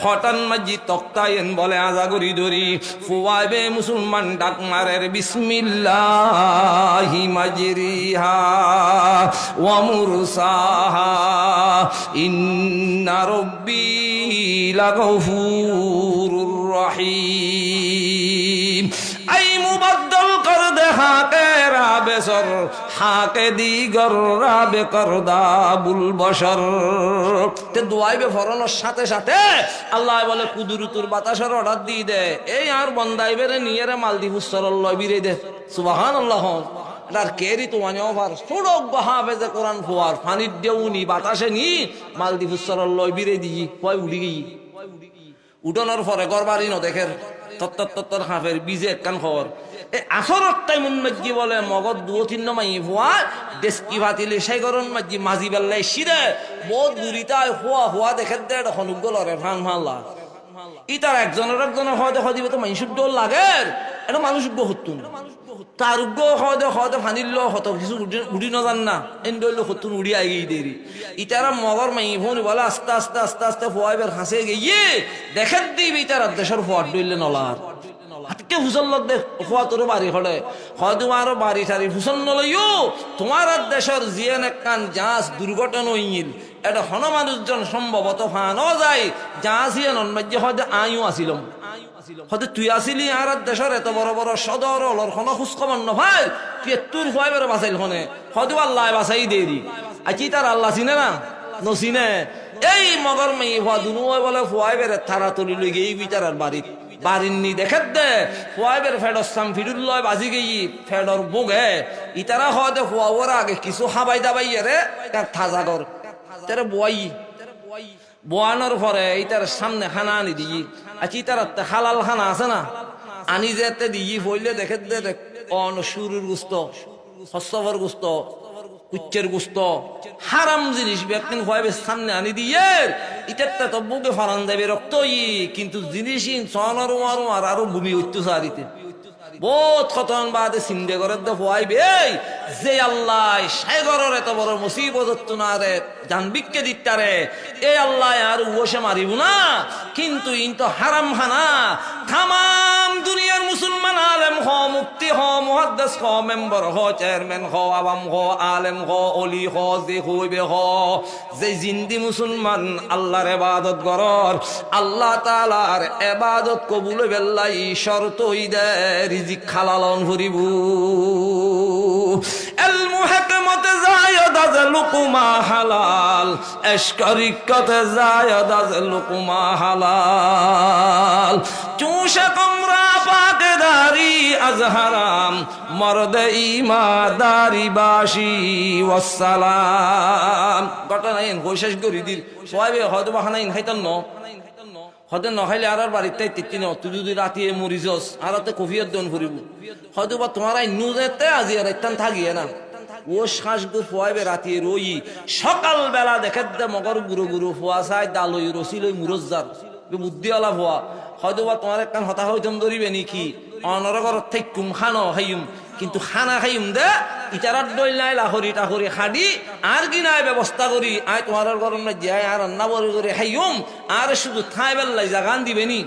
হঠাৎ মাঝি তক্তায়েন বলে আজাগরি ধরি ফুয়াইবে মুসলমান ডাক মারের বিসমিল্লাহি মাজরিহা ওয়া মুরসাহা ইন্না রাব্বি লাগফুরুর রহিম। আই মুবাদ্দাল কর দেখা কে রাবেসর, হাকে দিগর রাবে কর দাবুল বশর। তে দোয়াইবে ফরনের সাথে সাথে আল্লাহ বলে কুদরতুর বাতাসের অর্ডার দিয়ে দে এই আর বন্দাইবেরে নিয়েরে মালদ্বীপ সরল লয় বিরে দে সুবহানাল্লাহ। আর কেরি তো আনে ওভার সড়ক হাফেজে কোরআন ফুয়ার ফানির দেউনি বাতাসে নি মালদ্বীপ সরল লয় বিরে দিই কয় উড়ি গই উঠোনোর পরে গরবারি ন দেখের তত্তর হাফের বিজে একখান খবর এই আসরত টাইম উন্মজ্জি বলে মগজ 2-3 মাই ফুয়া দেশকি ভাতিলে সেই গরম মাঝি মাঝি বেল্লাই শিরে বহুত দূরিতায় হওয়া দেখে দে এখন উগলরে ফান মাল্লা ইতার একজনের হয়তো দিবে তো মানুষের ডোল লাগে এটা মানুষ হতুন তার হয়তো ফানিল হত কিছু উড়ি নজান না এন্ডল হতুন উড়ি আগে দেরি ইতারা মগর মাই ফোন বলে আস্তে আস্তে আস্তে আস্তে ফোয়াইবের হাসে গিয়ে দেখে দিবি ইতার দেশের ফোয়ার ডইলে নলার হাতকে ফুসল দেখ ফোয়া তোর বাড়ি হলে হয়তো আরো বাড়ি সারি ফুসল নলইও তোমার দেশের জিয়ান একখান জাহাজ দুর্ঘটনা হইল এটা হন মানুষজন সম্ভবত ফানো যায় জাহাজিয়ান মাঝে হয়তো আইও আসিলাম হয়তো তুই আসিলি আর দেশের এত বড় বড় সদর অলর কোনো খোঁজ খবর ন ভাই তুই তোর ফুয়াইবার বাঁচাইল হনে হয়তো আল্লাহ বাঁচাই দেরি আছি তার আল্লাহ চিনে না নচিনে এই মগর মেয়ে ফুয়া দুনু বলে ফুয়াইবের থারা তুলি লই গিয়ে বিচারার বাড়িত বারিন্নি দেখে দে ফুয়াইবের ফেডর সাম ফিরুল্লয় বাজি গেই ফেডর বুগে ইতারা হয়তো ফুয়াওয়ার আগে কিছু হাবাই দাবাই রে তার থাজাগর তার বই বোয়ানোর পরে ইতার সামনে খানা আনি দিই আচ্ছা ইতার হালাল খানা আছে না আনি যেতে দিই বললে দেখে দে অন সুরের গুস্ত হস্তবর গুস্ত কুচ্চের গুস্ত হারাম জিনিস ব্যক্তি হয়ে সামনে আনি দিয়ে ইটারটা তো বুকে ফারান দেবে রক্ত কিন্তু জিনিস সনর আরো ভূমি অত্যাচারিতে বহুত খতন বাদে চিন্তা করে তো হইবে যে আল্লাহ সাগরের এত বড় মুসিবত তুনারে জানবিককে দিতারে এই আল্লাহ আর ওসে মারিব না কিন্তু ইন তো হারাম খানা তাম দুনিয়ার মুসলমান আলেম হ মুফতি হ মুহাদ্দিস হ মেম্বার হ চেয়ারম্যান হ আওয়াম হ আলেম হ অলি হ যে হইবে হ যে জিন্দি মুসলমান আল্লাহর ইবাদত করর আল্লাহ তাআলার ইবাদত কবুল বেল্লাই শর্ত হইদে রিজিক হালালন ভরিব আল মুহাক্কামাতে জায়দ আজ লুকমা হালাল এশকারিকতে জায়দ আজ লুকমা হালাল চুষা কমরা পাকদারি আজ হারাম মর্দে ইমাদারি বাসি ওয়াসসালাম ঘটনাইন কইশেষ করি দিল সবাই হয়তো বাহানাইন খাইতাম ন হয়তো নখাইলে আর বাড়িতে তিন তুই যদি রাতে মরিছস আর কফিয়ার দন ফুরিব হয়তো বা তোমার আইনু যেতে আজি আর একটান থাকিয়ে না ও শ্বাস গু ফোয়াইবে রাতে রই সকাল বেলা দেখে দে মগর গুরু গুরু ফোয়া চাই দালই রসি লই মুরজ্জার বুদ্ধিওয়ালা ফোয়া হয়তো বা তোমার একখান হতা হইতম ধরিবে নাকি অনরগর থেকুম খানো খাইম কিন্তু খানা খাইম দে ইটারার দই নাই লাহরি টাহরি খাডি আর কি নাই ব্যবস্থা করি আয় তোমার গরম না যাই আর রান্না বড় করে খাইম আর শুধু থাই বেল্লাই জাগান দিবে নি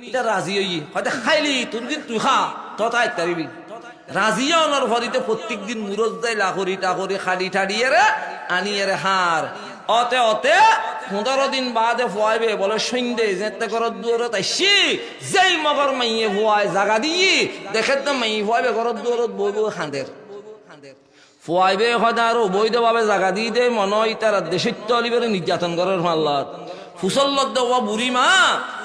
এটা রাজি হই হয়তো খাইলি তোর কিন্তু তুই খা তথাই তারিবি রাজিয়া অনর ভরিতে প্রত্যেক দিন মুরজ দেয় লাহরি টাহরি খাডি ঠাডিয়ে রে আনিয়ে রে হার অতে অতে 15 দিন বাদে ফুয়াইবে বলে সন্ধ্যে যেতে করত দূরত আইসি যেই মগর মাইয়ে ফুয়াই জাগা দিয়ে দেখে তো মাই ফুয়াইবে করত দূরত বই বই খাঁদের ফুয়াইবে হয়তো আরো বৈধভাবে জাগা দিয়ে দেয় মনে হয় তারা দেশের তলিবের নির্যাতন করার মাল্লাত ফুসল্লত দেওয়া বুড়ি মা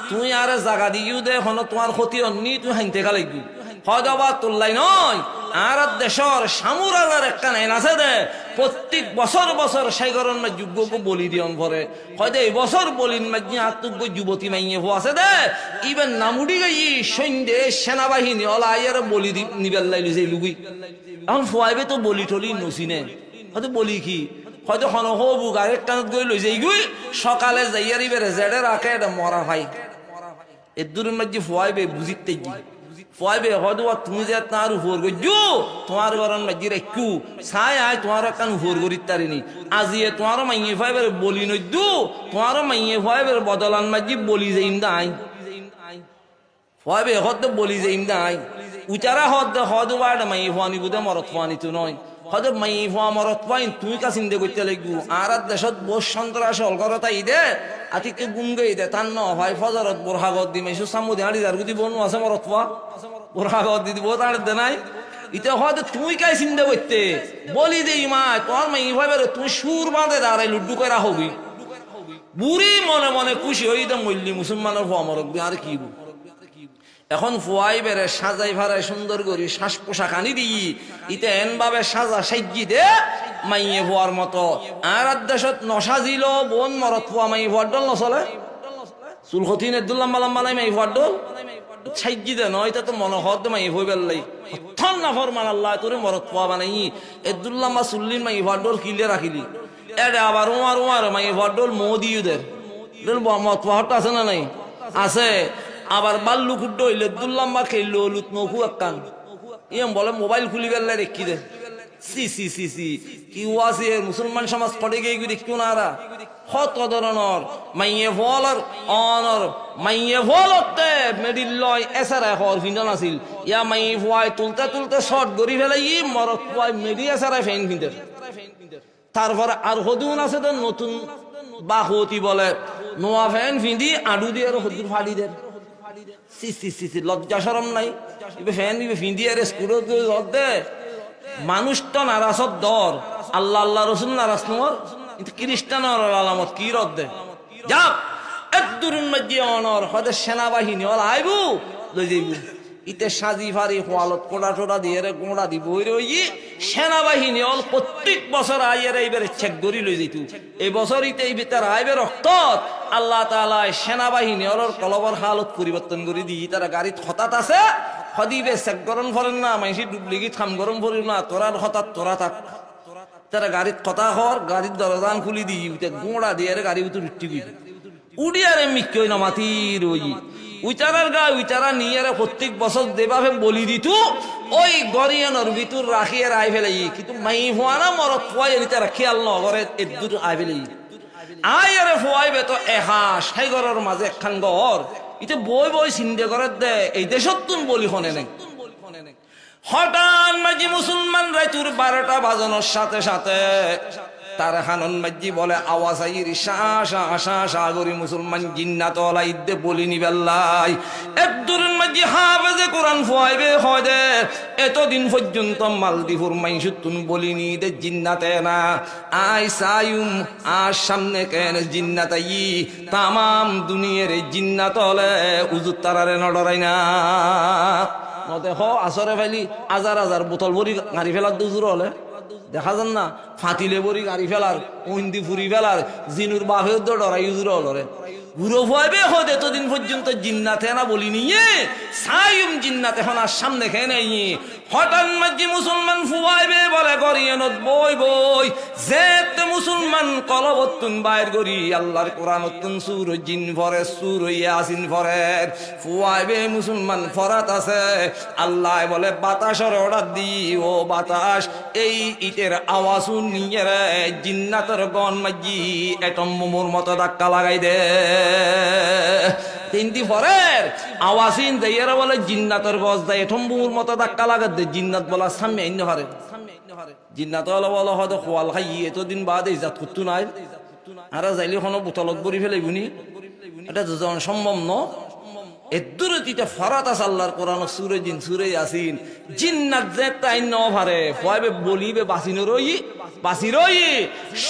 তুই আর জাগা দিয়েও দে হন তোমার ক্ষতি অন্যি তুই হাইতে খালাইবি হয়তো বা তোল্লাই নয় আর দেশর সামুরালার একটা নাইন আছে দে প্রত্যেক বছর বছর সাইগরণ মা যুগ্যকে বলি দিয়ন পরে হয়তো এই বছর বলিন মাঝে আত্মজ্ঞ যুবতী মাইয়ে হো আছে দে ইবেন নামুডি গাই সন্ধ্যে সেনাবাহিনী অলা আইয়ার বলি নিবেল লাইলি যে লুগুই এখন ফুয়াইবে তো বলি টলি নসিনে হয়তো বলি কি হয়তো হন হবু গাড়ির টানত গই লই যাই গুই সকালে যাইয়ারি বেড়ে জেডে রাখে এটা মরা ভাই এর দূরের মাঝে ফুয়াইবে বুঝিতে গিয়ে ফুয়াইবে হয়তো তুমি যে তার উপর গজ্জু তোমার গরম মাঝে রেখু ছাই আয় তোমার কান উপর গরিত তারিনি আজিয়ে তোমার মাইয়ে ফাইবের বলি নদ্দু তোমার মাইয়ে ফাইবের বদলান মাঝে বলি যে ইমদা আই ফুয়াইবে হয়তো বলি যে ইমদা আই উচারা হয়তো বা এটা মাইয়ে ফুয়ানি বুধে মরত ফুয়ানি তো নয় হয়তো মাইয়ে ফুয়া মরত পাইন তুই কা চিন্তা করতে লাগবো আর দেশত বস সন্ত্রাস অলগরতা ইদে আতিকে গুঙ্গে দে তার ন ভাই ফজরত বোরহাগত দি মাইসু সামুদি হাড়ি যার গুদি বনু আছে মরত ফুয়া বোরহাগত দিদি বহুত আড় দে নাই ইতে হয়তো তুই কাই চিন্তা করতে বলি দে মা তোর মাই ভাবে তুই সুর বাঁধে দাঁড়াই লুড্ডু করে হবি বুড়ি মনে মনে খুশি হই দে মল্লি মুসলমানের ফুয়া মরক আর কি এখন ফুয়াই বেড়ে সাজাই ভাড়াই সুন্দর করি শ্বাস পোশাক আনি দিই ইতে এন ভাবে সাজা সাজ্জি দে মাইয়ে ফুয়ার মতো আর দেশত নসাজিল বোন মরত ফুয়া মাই ফুয়ার ডল নচলে চুলখতি নেদুল্লাম বালাম বালাই মাই ফুয়ার ডল সাজ্জি দে নয় এটা তো মনে হত মাই হই বেললাই হথন নাফর মান আল্লাহ তোরে মরত ফুয়া বানাই এদুল্লাম বা চুল্লিন মাই ফুয়ার ডল কিলে রাখিলি এডে আবার উমার মাই ফুয়ার ডল মোদিউদের মত ফুয়াটা আছে না নাই আছে আবার বাল্লু কুড্ড হইলে দুল্লাম্বা খেললো লুত নখু একখান ইম বলে মোবাইল খুলি বেললে রেখি দে সি সি সি সি কি ওয়াসি মুসলমান সমাজ পড়ে গিয়ে দেখতো না আরা কত ধরনের মাইয়ে ফলর অনর মাইয়ে ফলতে মেডিল লয় এসারা হর ফিন্ডন আছিল ইয়া মাইয়ে ফুয়াই তুলতে তুলতে শর্ট গড়ি ফেলে ই মরক ফুয়াই মেডি এসারা ফেন ফিন্দের তারপর আর হদুন আছে তো নতুন বাহতি বলে নোয়া ফ্যান ফিন্দি আডু দিয়ে আর হদুর ফাড়ি দেয় সি সি সি সি লজ্জা শরম নাই ফ্যান ফিন্দি আর স্কুলে দে মানুষ তো নারাজত দর আল্লাহ আল্লাহ রসুল নারাজ নোর কিন্তু খ্রিস্টানের আলামত কি রদ দে যাক এক দুরুন মধ্যে অনর হয়তো সেনাবাহিনী ওলা আইবু লই যাইব ইতে সাজি ফারি হওয়ালত কোড়া টোড়া দিয়ে রে গোড়া দিব ওই সেনাবাহিনী অল প্রত্যেক বছর আইয়ের এইবারে চেক ধরি লই যাইতু এই বছর ইতে এই ভিতর আইবে রক্ত আল্লাহ তাআলা সেনাবাহিনী অলর কলবর হালত পরিবর্তন করে দি তারা গাড়িত হঠাৎ আছে হদিবে চেক গরম ফরেন না মাইসি ডুবলিগি খাম গরম ফরিল না তোরার হঠাৎ তোরা থাক তারা গাড়িত কথা হর গাড়ির দরজান খুলি দি গোড়া দিয়ে গাড়ি ভিতর উঠি গই উড়িয়ারে মিক্কই না মাতির ওই উইচারার গা উইচারা নিয়ে প্রত্যেক বছর যেভাবে বলি দিত ওই গরিয়ানোর ভিতর রাখিয়ে আই ফেলাই কিন্তু মাই হওয়া না মরক ফুয়াই তারা খেয়াল ন করে এদুর আই ফেলাই আয় আরে ফুয়াইবে তো এহা সাই ঘরের মাঝে একখান ঘর এটা বই বই চিন্তা করে দে এই দেশত তুন বলি শোনে নাই হঠাৎ মাঝি মুসলমান রাইতুর 12টা বাজানোর সাথে সাথে তার হানন মাঝি বলে আওয়াজ আইর সাগরি মুসলমান জিন্নাত ইদ্দে বলি নিবেল্লাই একদুরের মাঝি হাফেজে কোরআন ফুয়াইবে হয় দে এতদিন পর্যন্ত মালদ্বীপুর মাইসুতুন বলিনি দে জিন্নাতে না আই সায়ুম আর সামনে কেন জিন্নাতাই তামাম দুনিয়ার জিন্নাত হলে উজুত তারারে নডরাই না দেখ আসরে ফেলি হাজার হাজার বোতল ভরি গাড়ি ফেলার দুজুর হলে দেখা যান না ফাতিলে বরি গাড়ি ফেলার ওইন্দি ফুরি ফেলার জিনুর বাপেও তো ডরাই উজুর হলরে ঘুরো ফুয়াইবে হদ এতদিন পর্যন্ত জিন্নাতে না বলি নিয়ে সাইম জিন্নাতে এখন আর সামনে খেয়ে নেই হঠাৎ মাঝি মুসলমান ফুয়াইবে বলে করিয়েনত বই বই যেতে মুসলমান কলবতুন বাইর করি আল্লাহর কোরআনতুন সুর জিন ভরে সুর ইয়াসিন ভরে ফুয়াইবে মুসলমান ফরাত আছে আল্লাহ বলে বাতাসের অর্ডার দি ও বাতাস এই ইটের আওয়াজ নিয়ে রে জিন্নাতের গন মাঝি এটম মোমোর মতো ধাক্কা লাগাই দে তিনটি পরের আওয়াজিন দেয়ারা বলে জিন্নাতের গজ দেয় এটম মোমোর মতো ধাক্কা লাগা দে জিন্নাত বলা সামনে আইন হারে জিন্নাত হলো বলো হয়তো খোয়াল খাই এতদিন বাদে জাত করতো নাই আর যাইলে কোনো বোতলত ভরি ফেলাইবনি এটা যখন সম্ভব ন এদুরে তিতে ফরাত আছে আল্লাহর কোরআন সুরে জিন সুরে ইয়াসিন জিন্নাত যে তাই ন ভারে ফয়াবে বলিবে বাসি রই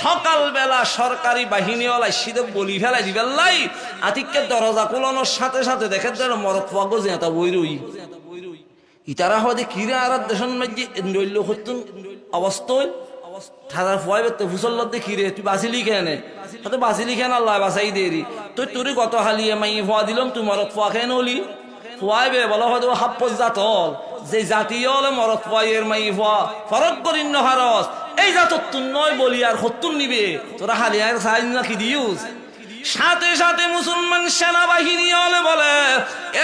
সকাল বেলা সরকারি বাহিনী ওলাই সিধে বলি ফেলাই দিবেল্লাই আতিককে দরজা কুলানোর সাথে সাথে দেখে যেন মরক ফুয়াগো যে এটা বই রই ইতারা হদে কিরে আর দেশন মাঝে নইল হতুন অবস্থায় থানার ফুয়াইবে তো ফুসল্লতে কিরে তুই বাসিলি কেনে তো বাসিলি কেন আল্লাহ বাসাই দেরি তুই তোর কত হালিয়ে মাই ফুয়া দিলাম তুই মরক ফুয়া খেয়ে নলি ফুয়াইবে বলা হয়তো হাপ্পস জাতল যে জাতীয় হলে মরক ফুয়াইয়ের মাই ফুয়া ফরক করিন নহারস এই জাতর তুন নয় বলি আর হতুন নিবে তোরা হালিয়ার সাইন নাকি দিউস সাথে সাথে মুসলমান সেনাবাহিনী হলে বলে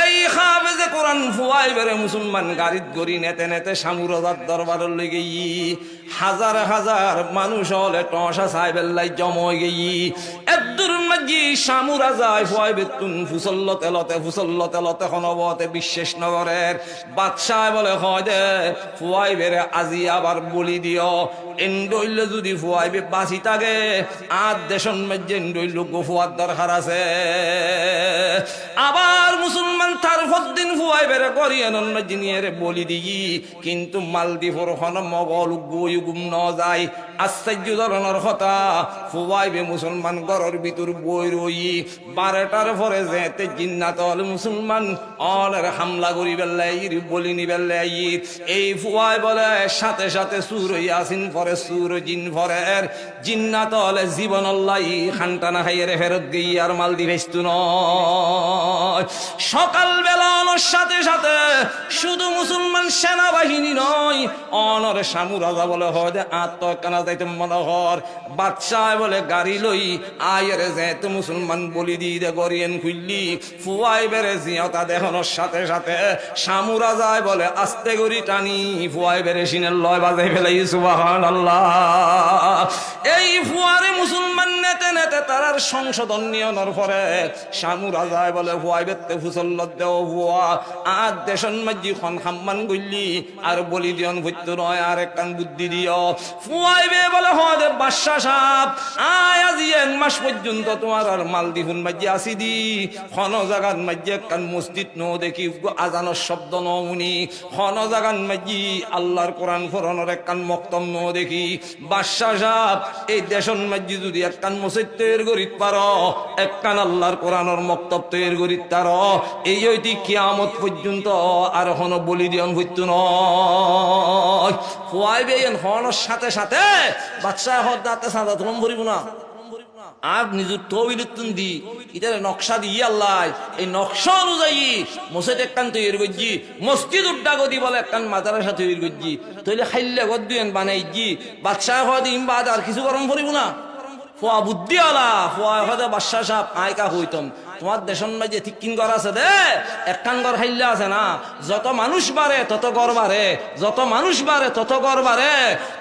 এই হাফেজে কোরআন ফুয়াইবে রে মুসলমান গাড়িত গড়ি নেতে নেতে শামুরাজার দরবারের লেগে হাজার হাজার মানুষ হলে টসা সাহেবেল্লাই জময় গেই এদুর মাঝি শামুরাজায় ফুয়াইবে তুন ফুসল্লতে লতে হনবতে বিশ্বাস নগরের বাদশাহ বলে হয় দে ফুয়াইবে রে আজি আবার বলি দিও এন্ডইল যদি ফুয়াইবে বাঁচি থাকে আর দেশন মাঝে এন্ডইল গোফুয়ার দরকার আছে আবার মুসলমান তার ফদ্দিন ফুয়াইবে রে করিয়েন জিনিয়ের বলি দিই কিন্তু মালদ্বীপর হন মগল গুম ন যায় আশ্চর্য ধরনের কথা ফুয়াইবে মুসলমান ঘরের ভিতর বই রই 12টার পরে যেতে জিন্নাত হল মুসলমান অলের হামলা করি বেল্লাই বলি নি বেল্লাই এই ফুয়াই বলে সাথে সাথে সুর ইয়াসিন পরে সুর জিন ফরের জিন্নাত হলে জীবন আল্লাহ খানটানা খাইয়ে ফেরত গিয়ে আর মাল দিবেস্তু নয় সকাল বেলা অনর সাথে সাথে শুধু মুসলমান সেনাবাহিনী নয় অনর শামুরাজা বলে হয় আত্মকানা যাইতে মনোহর বাদশাহ বলে গাড়ি লই আয়ের যেতে মুসলমান বলি দি দে গরিয়েন খুললি ফুয়াই বেড়ে জিয়তা দেখানোর সাথে সাথে শামুরাজায় বলে আস্তে গড়ি টানি ফুয়াই বেড়ে সিনের লয় বাজে ফেলাই সুবহানাল্লাহ এই ফুয়ারে মুসলমান নেতে নেতে তারার সংশোধন নিয়নের পরে শামুরাজায় বলে ফুয়াই বেতে ফুসল্লত দেও ফুয়া আর দেশন মাঝি খন খাম্মান গইলি আর বলি দিয়ন ভৈত্য নয় আর একখান বুদ্ধি দিও ফুয়াইবে বলে হদে বাদশা সাপ আয় আজি 1 মাস পর্যন্ত তোমার আর মালদ্বীপুন মাঝে আসি দি খন জাগান মাঝে একখান মসজিদ ন দেখি আজানোর শব্দ নমুনি খন জাগান মাঝি আল্লাহর কোরআন ফরনের একখান মক্তম ন দেখি বাদশা সাপ এই দেশন মাঝে যদি একখান মসজিদ তৈরি করিত পারো একখান আল্লাহর কোরআনের মক্তব তৈরি করিত পারো এই হইতে কিয়ামত পর্যন্ত আর হন বলি দিয়ন হইত নয় ফুয়াইবে হনের সাথে সাথে বাদশাহ হদ দাতে সাদা তোম ভরিব না আর নিজের তৈরিতুন দি ইতারে নকশা দিয়ে আল্লাহ এই নকশা অনুযায়ী মসজিদ একখান তৈরি করছি মসজিদ উড্ডা গদি বলে একখান মাদ্রাসা তৈরি করছি তৈলে খাইলে গদ দুয়েন বানাইছি বাদশাহ হদ ইমবাদ আর কিছু গরম ভরিব না ফুয়া বুদ্ধি আলা ফুয়া হদে বাদশাহ সাহেব আয়কা হইতম তোমার দেশন মাঝে ঠিকিন ঘর আছে দে, একখান ঘর হাইলে আছে না, যত মানুষ বাড়ে তত ঘর বাড়ে, যত মানুষ বাড়ে তত ঘর বাড়ে।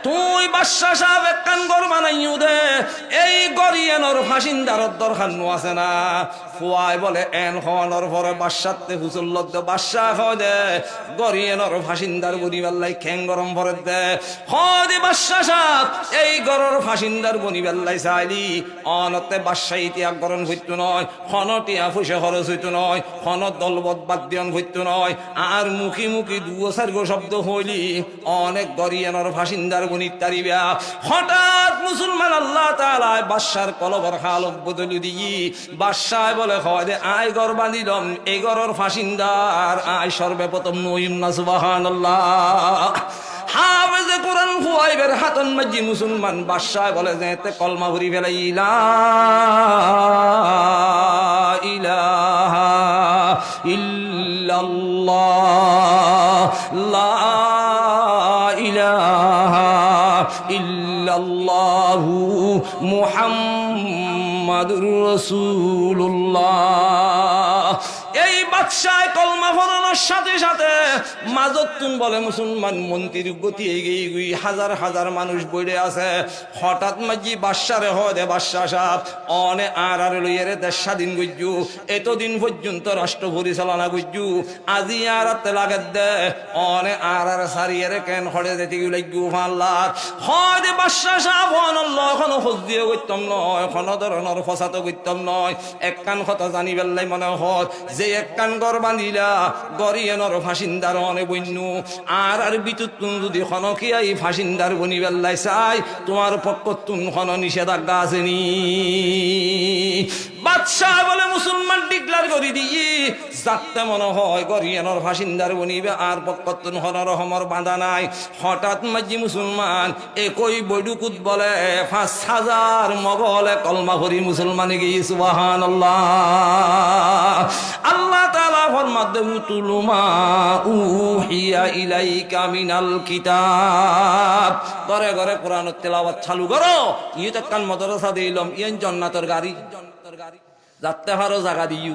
তুই বাদশা সাহেব একখান ঘর বানাইও দে, এই গরিয়েনর ফাঁসিন্দারর দরকার নো আছে না। ফুয়াই বলে এন হওয়ানোর পরে বাদশাতে হুসুল্লত দে, বাদশাহ হয় দে গরিয়েনর ফাঁসিন্দার বনি বেল্লাই খ্যাং গরম ভরে দে, হয় দে বাদশা সাহেব এই গরর ফাঁসিন্দার বনি বেল্লাই চাইলি অনতে বাদশাহ ইতিহাস গরম হইতো নয়, খনটিয়া ফুসে খরচ হইতো নয়, খন দলবত বাদ দিয়ন হইতো নয়। আর মুখি মুখি দুসার গো শব্দ হইলি অনেক গরিয়ানোর ফাঁসিন্দার বনির তারিবা। হঠাৎ মুসলমান আল্লাহ তাআলা বাদশার কলবর হালত বদলি দিই, বাদশাহ বলে হয় দে আয় গর বাঁধিলাম এই গরর ফাঁসিন্দার আয় সর্বপ্রথম নইম না সুবহানাল্লাহ। হাফেজে কোরআন ফুয়াইবের হাতন মাঝি মুসলমান বাদশাহ বলে যে এতে কলমা ভরি ফেলাই লা ইলাহা ইল্লাল্লাহ, লা ইলাহা ইল্লাল্লাহু মুহাম্মাদুর রাসূলুল্লাহ। এই বাদশাহ কলমা পড়ানোর সাথে সাথে মাজতুন বলে মুসলমান মন্ত্রীর গতি এগিয়ে গিয়ে হাজার হাজার মানুষ বইরে আছে। হঠাৎ মাঝি বাদশারে হয় দে বাদশাহ সাহেব অনে আর লইয়ারে দেশ স্বাধীন গজ্জু, এতদিন পর্যন্ত রাষ্ট্র পরিচালনা গজ্জু, আজি আর লাগে দে অনে আর সারিয়ারে কেন হড়ে যেতে গিয়ে আল্লাহ হয় দে বাদশাহ সাহেব অনল্লাহ এখনো খোঁজ দিয়ে করতাম নয়, কোনো ধরনের ফসাত করতাম নয়। এক কান কথা জানি বেল্লাই মনে হয় যে এক কান গর বাঁধিলা গরিয়েনর ফাঁসিন্দার অনে বন্য আর বিদ্যুৎ যদি খনকিয়া এই ফাঁসিন্দার বনি বেল্লাই চাই তোমার পক্ষ তুন খন নিষেধাজ্ঞা আসেনি। বাদশাহ বলে মুসলমান ডিক্লার করে দিয়ে যাতে মনে হয় গরিয়ানোর ফাঁসিন্দার বনিবে আর পক্ষতুন হনর হমর বাঁধা নাই। হঠাৎ মাঝি মুসলমান একই বৈডুকুত বলে ৫,০০০ মগলে কলমা ভরি মুসলমানে গিয়ে সুবহানাল্লাহ। আল্লাহ তাআলা ফরমাতে উতুলু মা উহিয়া ইলাইকা মিনাল কিতাব, ঘরে ঘরে কোরআন তেলাওয়াত চালু করো। ইয়ে তো কান মাদ্রাসা দিলাম ইয়েন জান্নাতের গাড়ি যাতে পারো জায়গা দিও,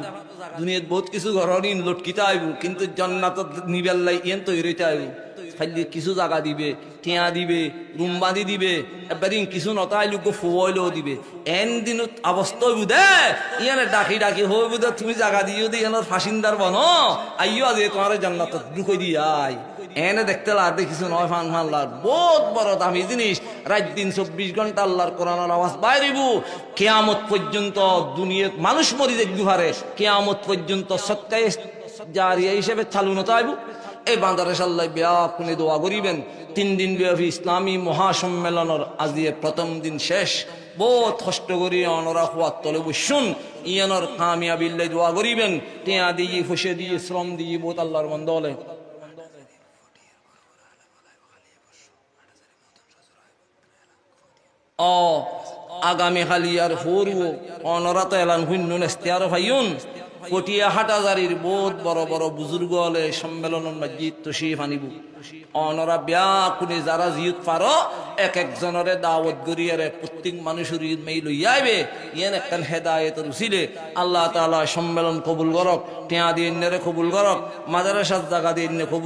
দুনিয়াত বহুত কিছু ঘরের লটকিতে আইব কিন্তু জান্নাত নিবেল্লাই ইয়েন তৈরি হইতে আইব। খালি কিছু জায়গা দিবে, টিয়া দিবে, রুম বাঁধি দিবে, এবারে কিছু নতা আইলু গো ফুয়াইলেও দিবে। এন দিন অবস্থা বুধে ইয়ানে ডাকি ডাকি হই বুধে তুমি জায়গা দিও দি ইয়ানোর ফাঁসিন্দার বনো আইও আজ তোমার জান্নাত ঢুকাই দিয়ে আই। এনে দেখতে লাগতে কিছু নয় ফান ফানলার বহুত বড় দামি জিনিস। রাত দিন ২৪ ঘন্টা আল্লাহর কোরআনের আওয়াজ বাইরিব। কিয়ামত পর্যন্ত দুনিয়ার মানুষ মরি দেখবি হারে, কিয়ামত পর্যন্ত সত্যায় জারিয়া হিসেবে চালু নতা আইব। এই বান্দারে সাল্লাই ব্যাকুনে দোয়া করিবেন। ৩ দিন ব্যাপী ইসলামী মহাসম্মেলনের আজিয়ে প্রথম দিন শেষ। বহুত কষ্ট করি অনরা হওয়ার তলে বসুন ইয়ানোর কামিয়াবিল্লাই দোয়া করিবেন। টিয়া দিয়ে ফুসে দিয়ে শ্রম দিয়ে বহুত আল্লাহর বন্ধ হলে আগামী খালি আর ফোরব অনরা তো এলান শূন্য নেস্তে আর ভাইউন কটিয়া হাটাজারির বহুত বড় বড় বুজুর্গ হলে সম্মেলনের মসজিদ তশরিফ আনিব। অনরা ব্যাকুনে যারা জিয়ত পারো এক একজনরে দাওয়াত গরিয়ারে প্রত্যেক মানুষের ঈদ মেই লইয়া আইবে। ইয়ান একখান হেদায়েতের উসিলে আল্লাহ তাআলা সম্মেলন কবুল করক, টিয়া দিয়ে কবুল করক, মাদ্রাসার জায়গা দিয়ে কবুল